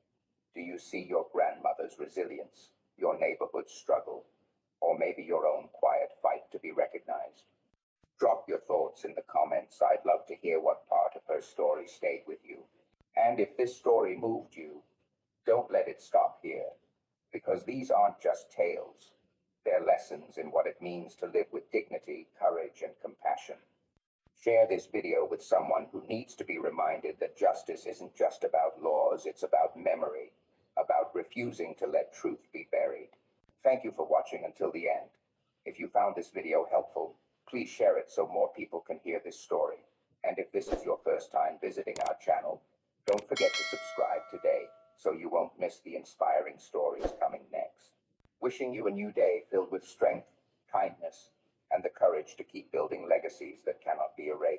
Do you see your grandmother's resilience, your neighborhood's struggle, or maybe your own quiet fight to be recognized? Drop your thoughts in the comments. I'd love to hear what part of her story stayed with you. And if this story moved you, don't let it stop here, because these aren't just tales. They're lessons in what it means to live with dignity, courage, and compassion. Share this video with someone who needs to be reminded that justice isn't just about laws, it's about memory, about refusing to let truth be buried. Thank you for watching until the end. If you found this video helpful, please share it so more people can hear this story. And if this is your first time visiting our channel, don't forget to subscribe today so you won't miss the inspiring stories coming next. Wishing you a new day filled with strength, kindness, and the courage to keep building legacies that cannot be erased.